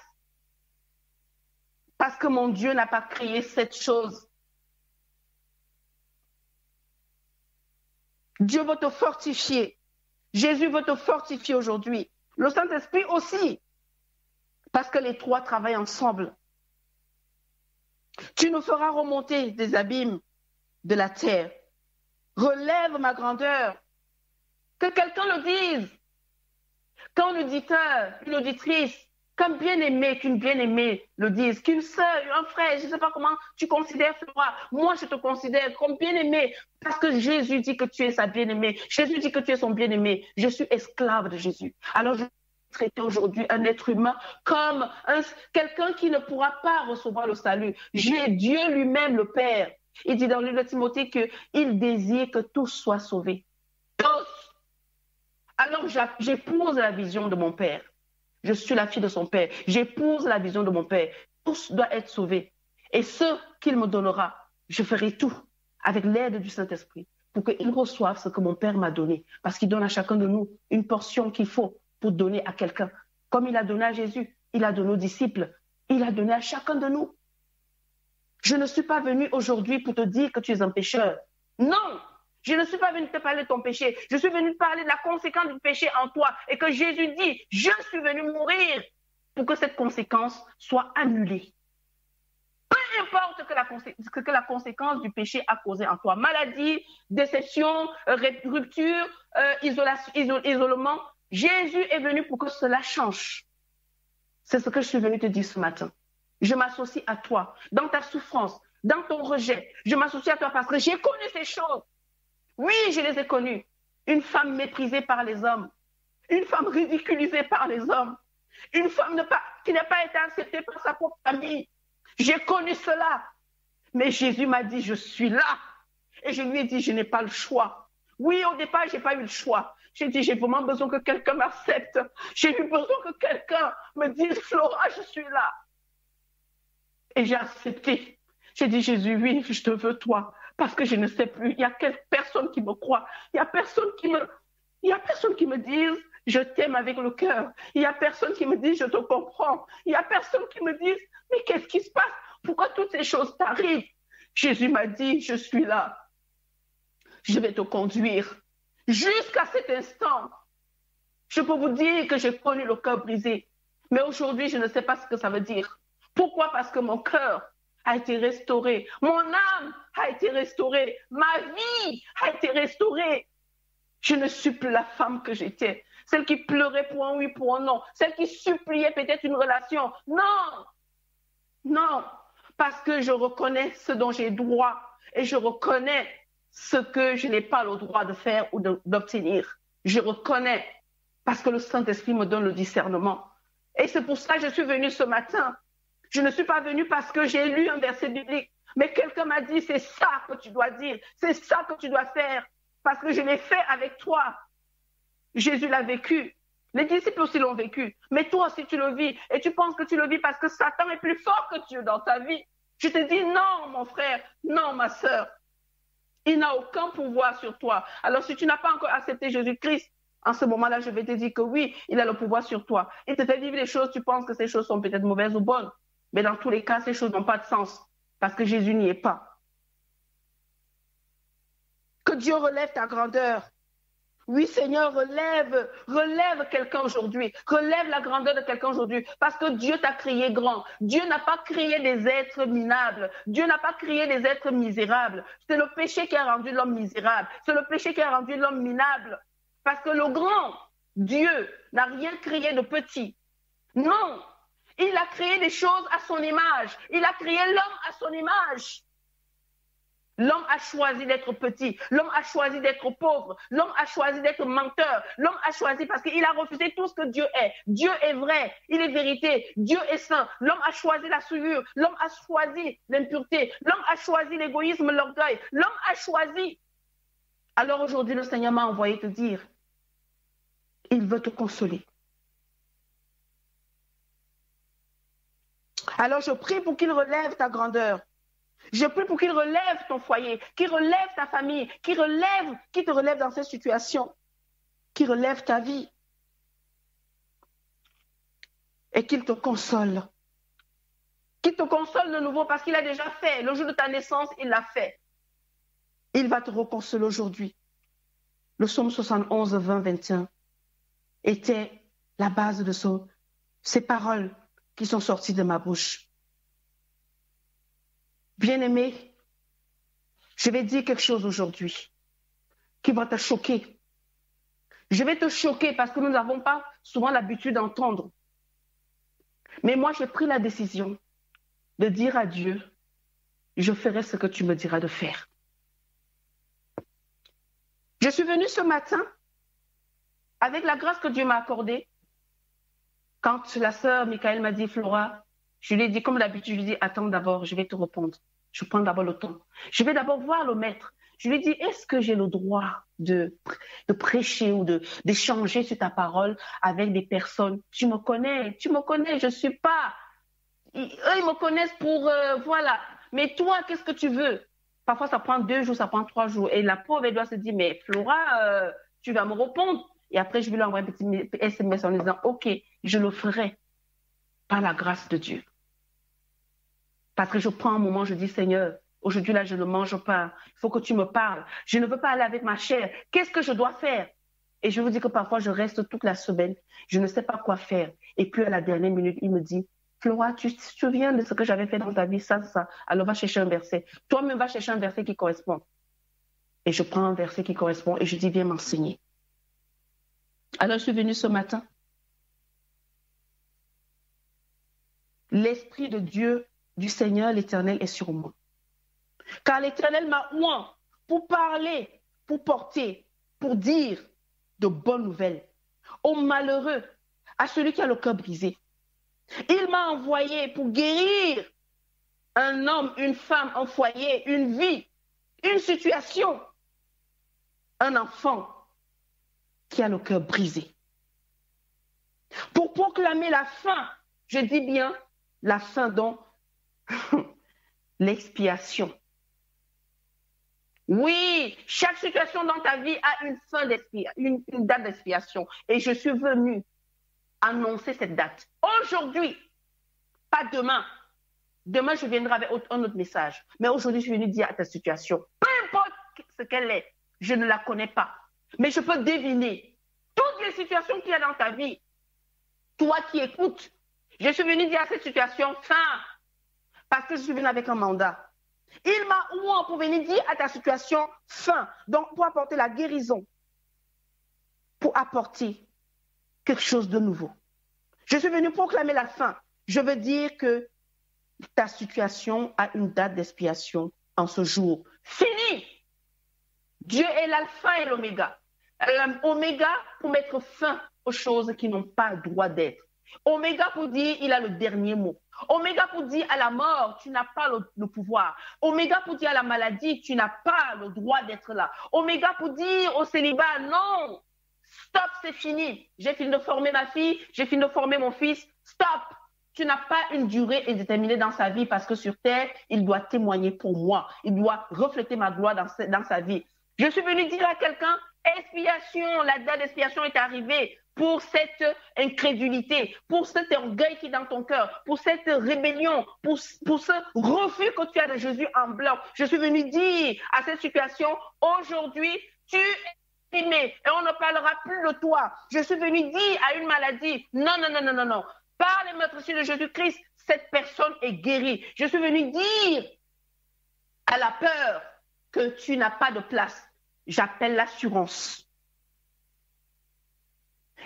Parce que mon Dieu n'a pas créé cette chose. Dieu veut te fortifier. Jésus veut te fortifier aujourd'hui. Le Saint-Esprit aussi. Parce que les trois travaillent ensemble. Tu nous feras remonter des abîmes de la terre. Relève ma grandeur. Que quelqu'un le dise. Qu'un auditeur, une auditrice, qu'un bien-aimé, qu'une bien-aimée le dise. Qu'une sœur, un frère, je ne sais pas comment tu considères Flora. Moi, je te considère comme bien-aimé. Parce que Jésus dit que tu es sa bien-aimée. Jésus dit que tu es son bien-aimé. Je suis esclave de Jésus. Alors, je traiter aujourd'hui un être humain comme quelqu'un qui ne pourra pas recevoir le salut. J'ai Dieu lui-même, le Père. Il dit dans le livre de Timothée qu'il désire que tous soient sauvés. Tous. Alors j'épouse la vision de mon Père. Je suis la fille de son Père. J'épouse la vision de mon Père. Tous doivent être sauvés. Et ce qu'il me donnera, je ferai tout avec l'aide du Saint-Esprit pour qu'ils reçoivent ce que mon Père m'a donné. Parce qu'il donne à chacun de nous une portion qu'il faut pour donner à quelqu'un. Comme il a donné à Jésus, il a donné aux disciples, il a donné à chacun de nous. Je ne suis pas venue aujourd'hui pour te dire que tu es un pécheur. Non, je ne suis pas venue te parler de ton péché. Je suis venue te parler de la conséquence du péché en toi. Et que Jésus dit, je suis venu mourir pour que cette conséquence soit annulée. Peu importe que la conséquence du péché a causé en toi. Maladie, déception, rupture, isolement. Jésus est venu pour que cela change. C'est ce que je suis venue te dire ce matin. Je m'associe à toi dans ta souffrance, dans ton rejet. Je m'associe à toi parce que j'ai connu ces choses. Oui, je les ai connues. Une femme méprisée par les hommes. Une femme ridiculisée par les hommes. Une femme qui n'a pas été acceptée par sa propre famille. J'ai connu cela. Mais Jésus m'a dit, je suis là. Et je lui ai dit, je n'ai pas le choix. Oui, au départ, je n'ai pas eu le choix. J'ai dit, j'ai vraiment besoin que quelqu'un m'accepte. J'ai eu besoin que quelqu'un me dise, Flora, je suis là. Et j'ai accepté. J'ai dit, Jésus, oui, je te veux toi. Parce que je ne sais plus. Il y a personne qui me croit. Il y a personne qui me dise, je t'aime avec le cœur. Il y a personne qui me dise, je te comprends. Il y a personne qui me dise, mais qu'est-ce qui se passe? Pourquoi toutes ces choses t'arrivent? Jésus m'a dit, je suis là. Je vais te conduire. Jusqu'à cet instant, je peux vous dire que j'ai connu le cœur brisé. Mais aujourd'hui, je ne sais pas ce que ça veut dire. Pourquoi? Parce que mon cœur a été restauré. Mon âme a été restaurée. Ma vie a été restaurée. Je ne suis plus la femme que j'étais. Celle qui pleurait pour un oui, pour un non. Celle qui suppliait peut-être une relation. Non. Non. Parce que je reconnais ce dont j'ai droit. Et je reconnais ce que je n'ai pas le droit de faire ou d'obtenir. Je reconnais parce que le Saint-Esprit me donne le discernement. Et c'est pour ça que je suis venue ce matin. Je ne suis pas venue parce que j'ai lu un verset biblique, mais quelqu'un m'a dit, c'est ça que tu dois dire, c'est ça que tu dois faire, parce que je l'ai fait avec toi. Jésus l'a vécu. Les disciples aussi l'ont vécu. Mais toi aussi, tu le vis. Et tu penses que tu le vis parce que Satan est plus fort que Dieu dans ta vie. Je te dis non, mon frère, non, ma sœur. Il n'a aucun pouvoir sur toi. Alors, si tu n'as pas encore accepté Jésus-Christ, En ce moment-là, je vais te dire que oui, il a le pouvoir sur toi. Il te fait vivre des choses, tu penses que ces choses sont peut-être mauvaises ou bonnes. Mais dans tous les cas, ces choses n'ont pas de sens parce que Jésus n'y est pas. Que Dieu relève ta grandeur. Oui, Seigneur, relève quelqu'un aujourd'hui. Relève la grandeur de quelqu'un aujourd'hui. Parce que Dieu t'a créé grand. Dieu n'a pas créé des êtres minables. Dieu n'a pas créé des êtres misérables. C'est le péché qui a rendu l'homme misérable. C'est le péché qui a rendu l'homme minable. Parce que le grand Dieu n'a rien créé de petit. Non, il a créé des choses à son image. Il a créé l'homme à son image. L'homme a choisi d'être petit. L'homme a choisi d'être pauvre. L'homme a choisi d'être menteur. L'homme a choisi parce qu'il a refusé tout ce que Dieu est. Dieu est vrai. Il est vérité. Dieu est saint. L'homme a choisi la souillure. L'homme a choisi l'impureté. L'homme a choisi l'égoïsme, l'orgueil. L'homme a choisi. Alors aujourd'hui, le Seigneur m'a envoyé te dire, il veut te consoler. Alors je prie pour qu'il relève ta grandeur. Je prie pour qu'il relève ton foyer, qu'il relève ta famille, qu'il te relève dans cette situation, qu'il relève ta vie et qu'il te console. Qu'il te console de nouveau parce qu'il a déjà fait. Le jour de ta naissance, il l'a fait. Il va te reconsoler aujourd'hui. Le psaume 71, 20, 21 était la base de ces paroles qui sont sorties de ma bouche. Bien-aimé, je vais dire quelque chose aujourd'hui qui va te choquer. Je vais te choquer parce que nous n'avons pas souvent l'habitude d'entendre. Mais moi, j'ai pris la décision de dire à Dieu, je ferai ce que tu me diras de faire. Je suis venue ce matin avec la grâce que Dieu m'a accordée. Quand la sœur Michael m'a dit, Flora, je lui ai dit, comme d'habitude, je lui ai dit, attends d'abord, je vais te répondre. Je prends d'abord le temps. Je vais d'abord voir le maître. Je lui ai dit, est-ce que j'ai le droit de prêcher ou d'échanger sur ta parole avec des personnes? Tu me connais, je ne suis pas... Eux, ils me connaissent pour... voilà. Mais toi, qu'est-ce que tu veux? Parfois, ça prend 2 jours, ça prend 3 jours. Et la pauvre, elle doit se dire, mais Flora, tu vas me répondre. Et après, je vais lui envoyer un petit SMS en disant, OK, je le ferai par la grâce de Dieu. Parce que je prends un moment, je dis, Seigneur, aujourd'hui, là, je ne mange pas. Il faut que tu me parles. Je ne veux pas aller avec ma chair. Qu'est-ce que je dois faire? Et je vous dis que parfois, je reste toute la semaine. Je ne sais pas quoi faire. Et puis, à la dernière minute, il me dit, Flora, tu te souviens de ce que j'avais fait dans ta vie, ça. Alors, va chercher un verset. Toi-même, va chercher un verset qui correspond. Et je prends un verset qui correspond et je dis, viens m'enseigner. Alors, je suis venue ce matin. L'Esprit de Dieu, du Seigneur, l'Éternel est sur moi. Car l'Éternel m'a oint pour parler, pour porter, pour dire de bonnes nouvelles aux malheureux, à celui qui a le cœur brisé. Il m'a envoyé pour guérir un homme, une femme, un foyer, une vie, une situation, un enfant qui a le cœur brisé. Pour proclamer la fin, je dis bien la fin dont l'expiation. Oui, chaque situation dans ta vie a une fin d'expiation, une date d'expiation. Et je suis venue annoncer cette date. Aujourd'hui, pas demain. Demain, je viendrai avec un autre message. Mais aujourd'hui, je suis venue dire à ta situation, peu importe ce qu'elle est, je ne la connais pas. Mais je peux deviner toutes les situations qu'il y a dans ta vie. Toi qui écoutes, je suis venue dire à cette situation fin. Parce que je suis venue avec un mandat. Il m'a oint pour venir dire à ta situation fin. Donc, pour apporter la guérison. Pour apporter quelque chose de nouveau. Je suis venue proclamer la fin. Je veux dire que ta situation a une date d'expiation en ce jour. Fini! Dieu est l'alpha et l'oméga. Oméga pour mettre fin aux choses qui n'ont pas le droit d'être. Oméga pour dire il a le dernier mot. Oméga pour dire à la mort, tu n'as pas le pouvoir. Oméga pour dire à la maladie, tu n'as pas le droit d'être là. Oméga pour dire au célibat, non, stop, c'est fini. J'ai fini de former ma fille, j'ai fini de former mon fils. Stop. Tu n'as pas une durée indéterminée dans sa vie parce que sur terre, il doit témoigner pour moi. Il doit refléter ma gloire dans sa vie. Je suis venue dire à quelqu'un, expiation, la date d'expiation est arrivée pour cette incrédulité, pour cet orgueil qui est dans ton cœur, pour cette rébellion, pour ce refus que tu as de Jésus en bloc. Je suis venue dire à cette situation, aujourd'hui, tu es aimé et on ne parlera plus de toi. Je suis venue dire à une maladie, non, non, non, non, non, non. Par les meurtrissures de Jésus-Christ, cette personne est guérie. Je suis venue dire à la peur que tu n'as pas de place. J'appelle l'assurance.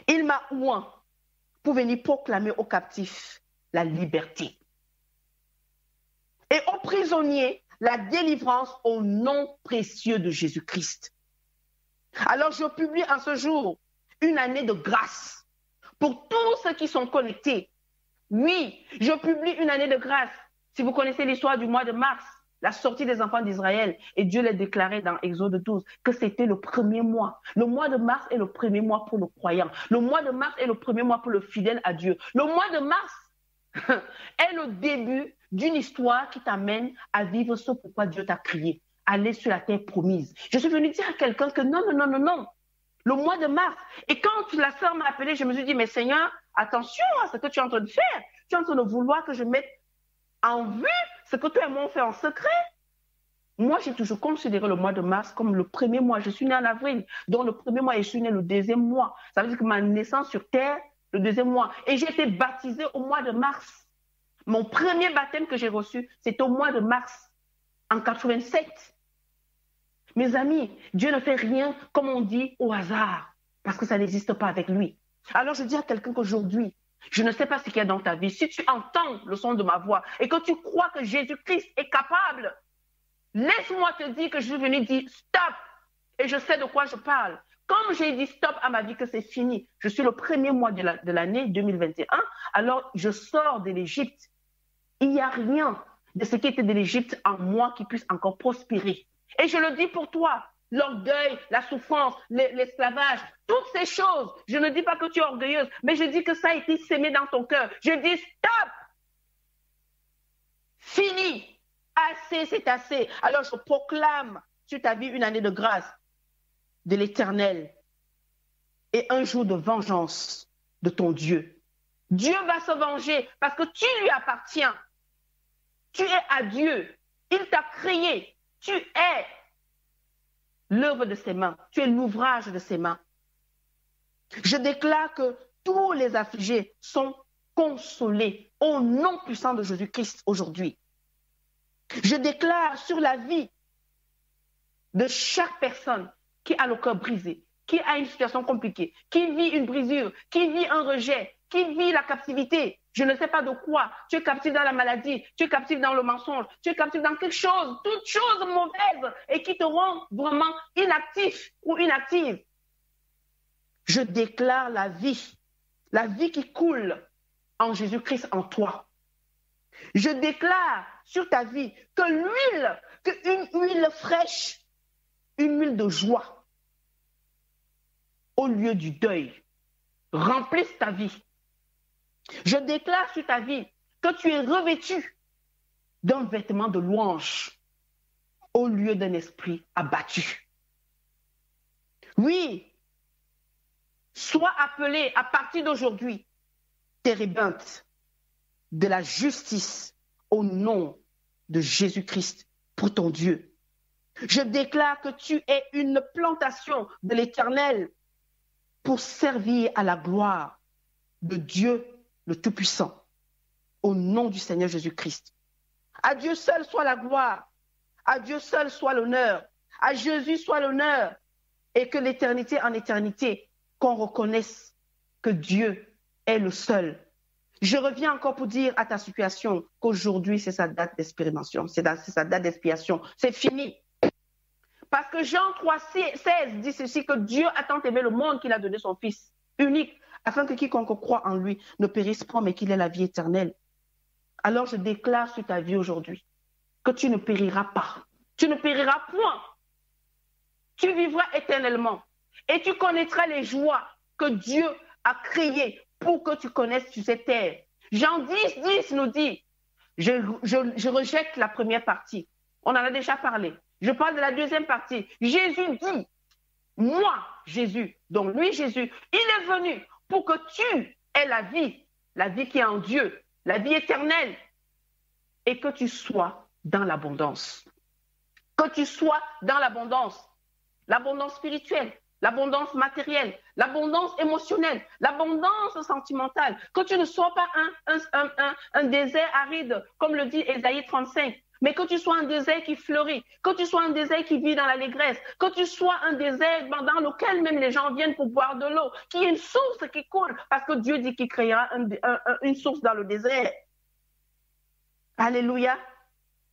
Il m'a oint pour venir proclamer aux captifs la liberté. Et aux prisonniers, la délivrance au nom précieux de Jésus-Christ. Alors je publie en ce jour une année de grâce pour tous ceux qui sont connectés. Oui, je publie une année de grâce. Si vous connaissez l'histoire du mois de mars, la sortie des enfants d'Israël, et Dieu l'a déclaré dans Exode 12, que c'était le premier mois. Le mois de mars est le premier mois pour le croyant. Le mois de mars est le premier mois pour le fidèle à Dieu. Le mois de mars est le début d'une histoire qui t'amène à vivre ce pourquoi Dieu t'a créé, aller sur la terre promise. Je suis venue dire à quelqu'un que non, non, non, non, non. Le mois de mars. Et quand la sœur m'a appelé, je me suis dit, mais Seigneur, attention à ce que tu es en train de faire. Tu es en train de vouloir que je mette en vue ce que toi et moi on fait en secret. Moi, j'ai toujours considéré le mois de mars comme le premier mois. Je suis née en avril, donc le premier mois, et je suis née le deuxième mois. Ça veut dire que ma naissance sur terre, le deuxième mois. Et j'ai été baptisée au mois de mars. Mon premier baptême que j'ai reçu, c'était au mois de mars, en 87. Mes amis, Dieu ne fait rien, comme on dit, au hasard, parce que ça n'existe pas avec lui. Alors je dis à quelqu'un qu'aujourd'hui, je ne sais pas ce qu'il y a dans ta vie. Si tu entends le son de ma voix et que tu crois que Jésus-Christ est capable, laisse-moi te dire que je suis venue dire stop. Et je sais de quoi je parle. Comme j'ai dit stop à ma vie, que c'est fini. Je suis le premier mois de l'année 2021. Alors je sors de l'Égypte. Il n'y a rien de ce qui était de l'Égypte en moi qui puisse encore prospérer. Et je le dis pour toi. L'orgueil, la souffrance, l'esclavage, toutes ces choses. Je ne dis pas que tu es orgueilleuse, mais je dis que ça a été sémé dans ton cœur. Je dis stop! Fini! Assez, c'est assez. Alors je proclame sur ta vie une année de grâce de l'Éternel et un jour de vengeance de ton Dieu. Dieu va se venger parce que tu lui appartiens. Tu es à Dieu. Il t'a créé. Tu es l'œuvre de ses mains. Tu es l'ouvrage de ses mains. Je déclare que tous les affligés sont consolés au nom puissant de Jésus-Christ aujourd'hui. Je déclare sur la vie de chaque personne qui a le cœur brisé, qui a une situation compliquée, qui vit une brisure, qui vit un rejet, qui vit la captivité. Je ne sais pas de quoi. Tu es captif dans la maladie, tu es captif dans le mensonge, tu es captif dans quelque chose, toute chose mauvaise et qui te rend vraiment inactif ou inactive. Je déclare la vie qui coule en Jésus-Christ en toi. Je déclare sur ta vie que une huile fraîche, une huile de joie, au lieu du deuil, remplisse ta vie. Je déclare sur ta vie que tu es revêtu d'un vêtement de louange au lieu d'un esprit abattu. Oui, sois appelé à partir d'aujourd'hui térébinthe de la justice au nom de Jésus-Christ pour ton Dieu. Je déclare que tu es une plantation de l'Éternel pour servir à la gloire de Dieu le Tout-Puissant, au nom du Seigneur Jésus-Christ. À Dieu seul soit la gloire, à Dieu seul soit l'honneur, à Jésus soit l'honneur, et que l'éternité en éternité, qu'on reconnaisse que Dieu est le seul. Je reviens encore pour dire à ta situation qu'aujourd'hui, c'est sa date d'expérimentation, c'est sa date d'expiation, c'est fini. Parce que Jean 3,16 dit ceci, que Dieu a tant aimé le monde qu'il a donné son Fils unique, afin que quiconque croit en lui ne périsse pas, mais qu'il ait la vie éternelle. Alors je déclare sur ta vie aujourd'hui que tu ne périras pas. Tu ne périras point. Tu vivras éternellement. Et tu connaîtras les joies que Dieu a créées pour que tu connaisses sur cette terre. Jean 10 nous dit, je rejette la première partie. On en a déjà parlé. Je parle de la deuxième partie. Jésus dit, Moi, Jésus, donc lui, Jésus, il est venu pour que tu aies la vie qui est en Dieu, la vie éternelle, et que tu sois dans l'abondance. Que tu sois dans l'abondance spirituelle, l'abondance matérielle, l'abondance émotionnelle, l'abondance sentimentale. Que tu ne sois pas un désert aride, comme le dit Ésaïe 35, mais que tu sois un désert qui fleurit, que tu sois un désert qui vit dans l'allégresse, que tu sois un désert dans lequel même les gens viennent pour boire de l'eau, qu'il y ait une source qui coule, parce que Dieu dit qu'il créera une source dans le désert. Alléluia.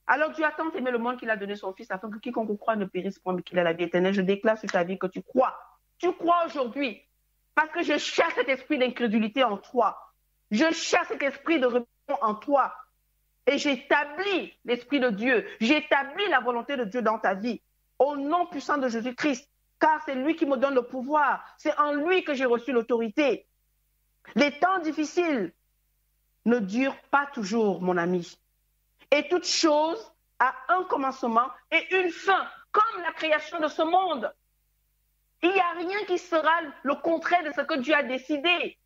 Alors Dieu a tant aimé le monde qu'il a donné son Fils afin que quiconque croit ne périsse point mais qu'il ait la vie éternelle. Je déclare sur ta vie que tu crois. Tu crois aujourd'hui. Parce que je chasse cet esprit d'incrédulité en toi. Je chasse cet esprit de rébellion en toi. Et j'établis l'esprit de Dieu. J'établis la volonté de Dieu dans ta vie. Au nom puissant de Jésus-Christ. Car c'est lui qui me donne le pouvoir. C'est en lui que j'ai reçu l'autorité. Les temps difficiles ne durent pas toujours, mon ami. Et toute chose a un commencement et une fin, comme la création de ce monde. Il n'y a rien qui sera le contraire de ce que Dieu a décidé.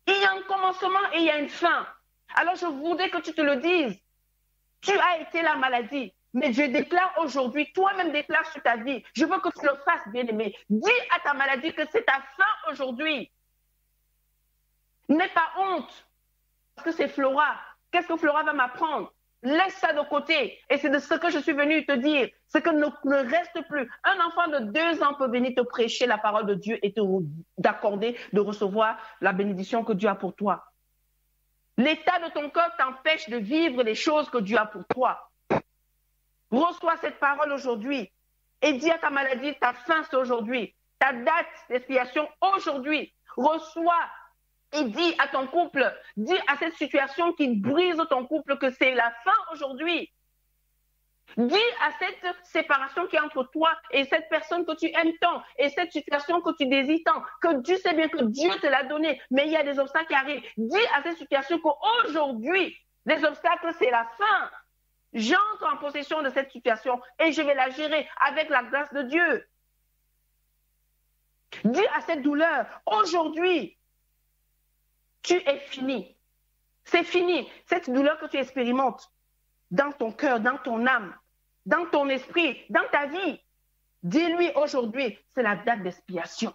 Il y a un commencement et il y a une fin. Alors je voudrais que tu te le dises. Tu as été la maladie, mais je déclare aujourd'hui, toi-même déclare sur ta vie, je veux que tu le fasses, bien-aimé. Dis à ta maladie que c'est ta fin aujourd'hui. N'aie pas honte, parce que c'est Flora. Qu'est-ce que Flora va m'apprendre? Laisse ça de côté. Et c'est de ce que je suis venue te dire. C'est que ne reste plus. Un enfant de 2 ans peut venir te prêcher la parole de Dieu et d'accorder, de recevoir la bénédiction que Dieu a pour toi. L'état de ton cœur t'empêche de vivre les choses que Dieu a pour toi. Reçois cette parole aujourd'hui et dis à ta maladie, ta fin c'est aujourd'hui. Ta date d'expiation aujourd'hui. Reçois. Et dis à ton couple, dis à cette situation qui brise ton couple que c'est la fin aujourd'hui. Dis à cette séparation qui est entre toi et cette personne que tu aimes tant et cette situation que tu désires tant, que Dieu sait bien que Dieu te l'a donné, mais il y a des obstacles qui arrivent. Dis à cette situation qu'aujourd'hui, les obstacles, c'est la fin. J'entre en possession de cette situation et je vais la gérer avec la grâce de Dieu. Dis à cette douleur, aujourd'hui, tu es fini. C'est fini. Cette douleur que tu expérimentes dans ton cœur, dans ton âme, dans ton esprit, dans ta vie, dis-lui aujourd'hui, c'est la date d'expiation.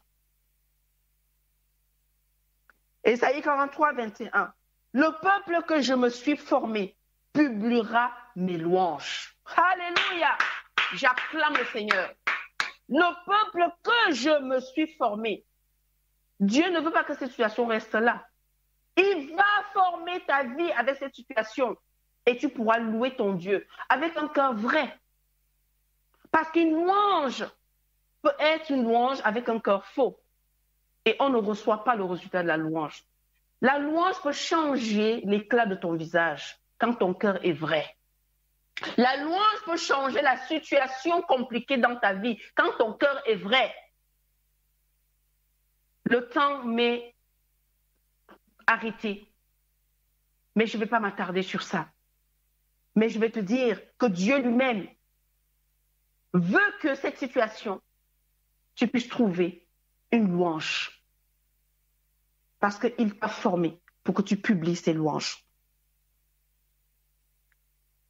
Ésaïe 43, 21. Le peuple que je me suis formé publiera mes louanges. Alléluia. J'acclame le Seigneur. Le peuple que je me suis formé. Dieu ne veut pas que cette situation reste là. Il va former ta vie avec cette situation et tu pourras louer ton Dieu avec un cœur vrai. Parce qu'une louange peut être une louange avec un cœur faux et on ne reçoit pas le résultat de la louange. La louange peut changer l'éclat de ton visage quand ton cœur est vrai. La louange peut changer la situation compliquée dans ta vie quand ton cœur est vrai. Le temps m'est arrêté. Mais je ne vais pas m'attarder sur ça. Mais je vais te dire que Dieu lui-même veut que cette situation, tu puisses trouver une louange. Parce qu'il t'a formé pour que tu publies ces louanges.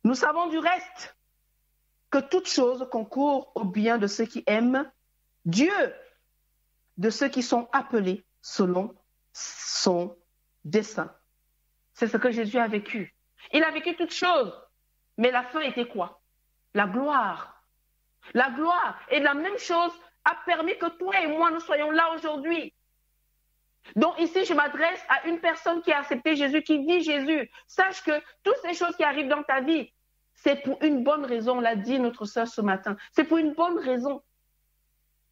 Nous savons du reste que toute chose concourt au bien de ceux qui aiment Dieu, de ceux qui sont appelés selon son dessein. C'est ce que Jésus a vécu. Il a vécu toutes choses. Mais la fin était quoi? La gloire. La gloire. Et la même chose a permis que toi et moi, nous soyons là aujourd'hui. Donc ici, je m'adresse à une personne qui a accepté Jésus, qui vit Jésus. Sache que toutes ces choses qui arrivent dans ta vie, c'est pour une bonne raison, l'a dit notre sœur ce matin. C'est pour une bonne raison.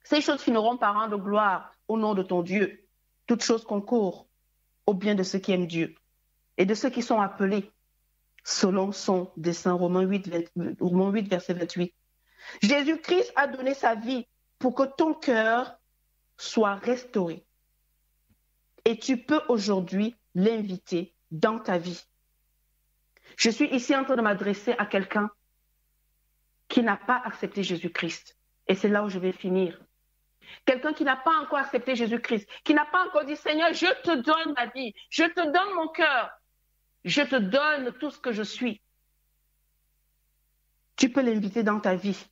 Ces choses finiront par rendre gloire au nom de ton Dieu. Toutes choses concourent au bien de ceux qui aiment Dieu et de ceux qui sont appelés selon son dessein. Romains 8, verset 28. Jésus-Christ a donné sa vie pour que ton cœur soit restauré. Et tu peux aujourd'hui l'inviter dans ta vie. Je suis ici en train de m'adresser à quelqu'un qui n'a pas accepté Jésus-Christ. Et c'est là où je vais finir. Quelqu'un qui n'a pas encore accepté Jésus-Christ, qui n'a pas encore dit, Seigneur, je te donne ma vie, je te donne mon cœur, je te donne tout ce que je suis. Tu peux l'inviter dans ta vie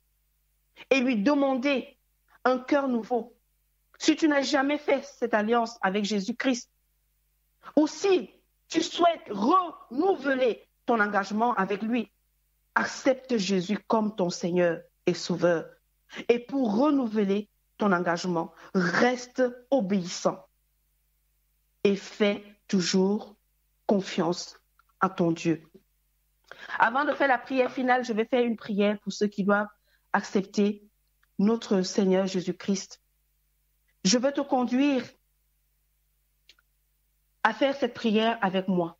et lui demander un cœur nouveau. Si tu n'as jamais fait cette alliance avec Jésus-Christ, ou si tu souhaites renouveler ton engagement avec lui, accepte Jésus comme ton Seigneur et Sauveur. Et pour renouveler ton engagement, reste obéissant et fais toujours confiance à ton Dieu. Avant de faire la prière finale, je vais faire une prière pour ceux qui doivent accepter notre Seigneur Jésus-Christ. Je veux te conduire à faire cette prière avec moi.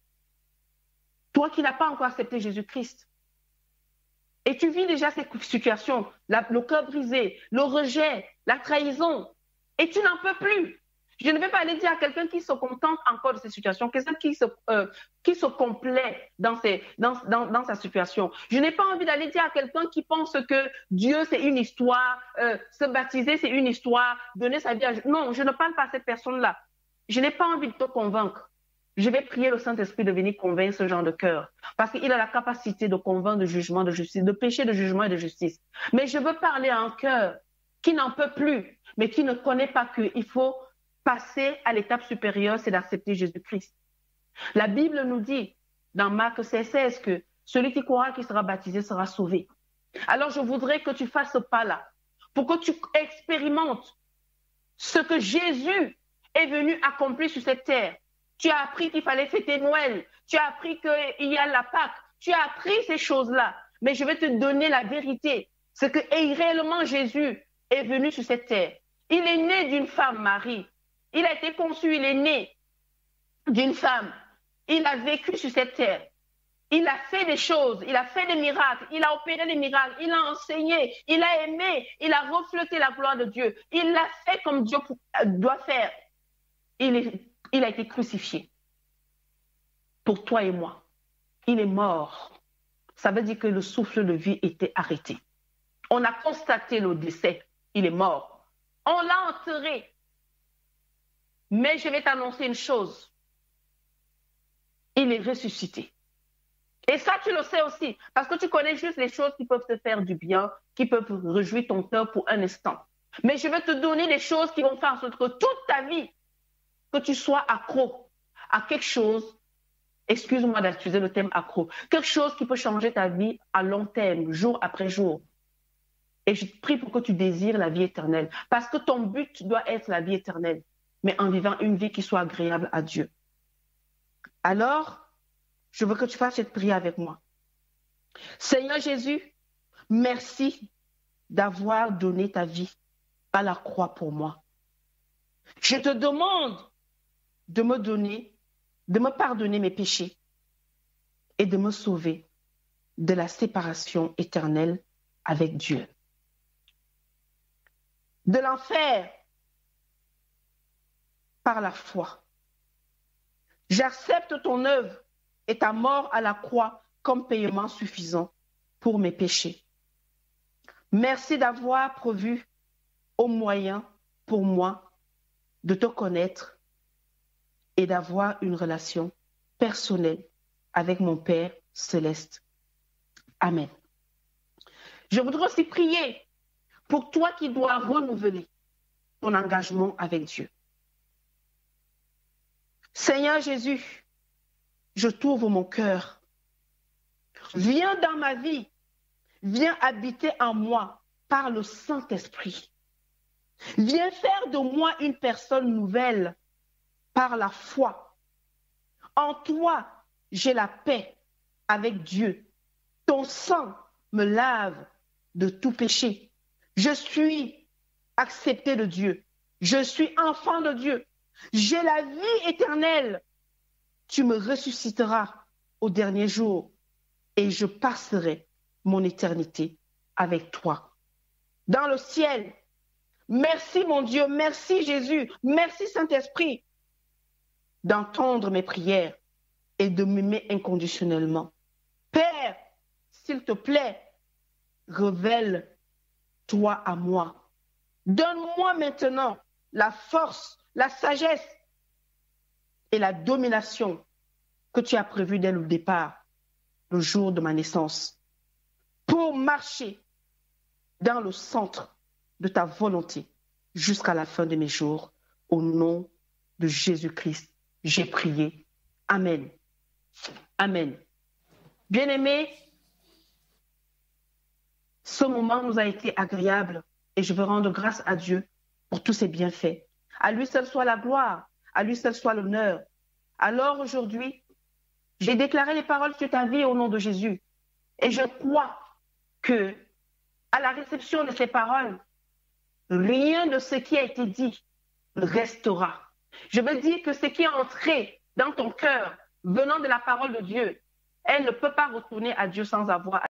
Toi qui n'as pas encore accepté Jésus-Christ, et tu vis déjà cette situation, le cœur brisé, le rejet, la trahison, et tu n'en peux plus. Je ne vais pas aller dire à quelqu'un qui se contente encore de cette situation, quelqu'un qui se complaît dans sa situation. Je n'ai pas envie d'aller dire à quelqu'un qui pense que Dieu, c'est une histoire, se baptiser, c'est une histoire, donner sa vie à... Non, je ne parle pas à cette personne-là. Je n'ai pas envie de te convaincre. Je vais prier le Saint-Esprit de venir convaincre ce genre de cœur. Parce qu'il a la capacité de convaincre de jugement, de justice, de péché, de jugement et de justice. Mais je veux parler à un cœur qui n'en peut plus, mais qui ne connaît pas qu'il faut passer à l'étape supérieure, c'est d'accepter Jésus-Christ. La Bible nous dit, dans Marc 16, que celui qui croira qui sera baptisé sera sauvé. Alors je voudrais que tu fasses ce pas-là, pour que tu expérimentes ce que Jésus est venu accomplir sur cette terre. Tu as appris qu'il fallait fêter Noël. Tu as appris qu'il y a la Pâque. Tu as appris ces choses-là. Mais je vais te donner la vérité. C'est que réellement Jésus est venu sur cette terre. Il est né d'une femme, Marie. Il a été conçu, il est né d'une femme. Il a vécu sur cette terre. Il a fait des choses, il a fait des miracles, il a opéré des miracles, il a enseigné, il a aimé, il a reflété la gloire de Dieu. Il l'a fait comme Dieu doit faire. Il a été crucifié pour toi et moi. Il est mort. Ça veut dire que le souffle de vie était arrêté. On a constaté le décès. Il est mort. On l'a enterré. Mais je vais t'annoncer une chose. Il est ressuscité. Et ça, tu le sais aussi. Parce que tu connais juste les choses qui peuvent te faire du bien, qui peuvent réjouir ton cœur pour un instant. Mais je vais te donner des choses qui vont faire en sorte que toute ta vie, que tu sois accro à quelque chose, excuse-moi d'utiliser le terme accro, quelque chose qui peut changer ta vie à long terme, jour après jour. Et je te prie pour que tu désires la vie éternelle. Parce que ton but doit être la vie éternelle, mais en vivant une vie qui soit agréable à Dieu. Alors, je veux que tu fasses cette prière avec moi. Seigneur Jésus, merci d'avoir donné ta vie à la croix pour moi. Je te demande de me pardonner mes péchés et de me sauver de la séparation éternelle avec Dieu. De l'enfer par la foi. J'accepte ton œuvre et ta mort à la croix comme paiement suffisant pour mes péchés. Merci d'avoir prévu au moyen pour moi de te connaître et d'avoir une relation personnelle avec mon Père céleste. Amen. Je voudrais aussi prier pour toi qui dois renouveler ton engagement avec Dieu. Seigneur Jésus, je t'ouvre mon cœur. Viens dans ma vie. Viens habiter en moi par le Saint-Esprit. Viens faire de moi une personne nouvelle par la foi. En toi, j'ai la paix avec Dieu. Ton sang me lave de tout péché. Je suis accepté de Dieu. Je suis enfant de Dieu. J'ai la vie éternelle. Tu me ressusciteras au dernier jour et je passerai mon éternité avec toi. Dans le ciel, merci mon Dieu, merci Jésus, merci Saint-Esprit d'entendre mes prières et de m'aimer inconditionnellement. Père, s'il te plaît, révèle-toi à moi Donne-moi maintenant la force, la sagesse et la domination que tu as prévues dès le départ, le jour de ma naissance, pour marcher dans le centre de ta volonté jusqu'à la fin de mes jours. Au nom de Jésus-Christ, j'ai prié. Amen. Amen. Bien-aimés, ce moment nous a été agréable et je veux rendre grâce à Dieu pour tous ses bienfaits. À lui seul soit la gloire, à lui seul soit l'honneur. Alors aujourd'hui, j'ai déclaré les paroles sur ta vie au nom de Jésus et je crois que à la réception de ces paroles, rien de ce qui a été dit restera. Je veux dire que ce qui est entré dans ton cœur, venant de la parole de Dieu, elle ne peut pas retourner à Dieu sans avoir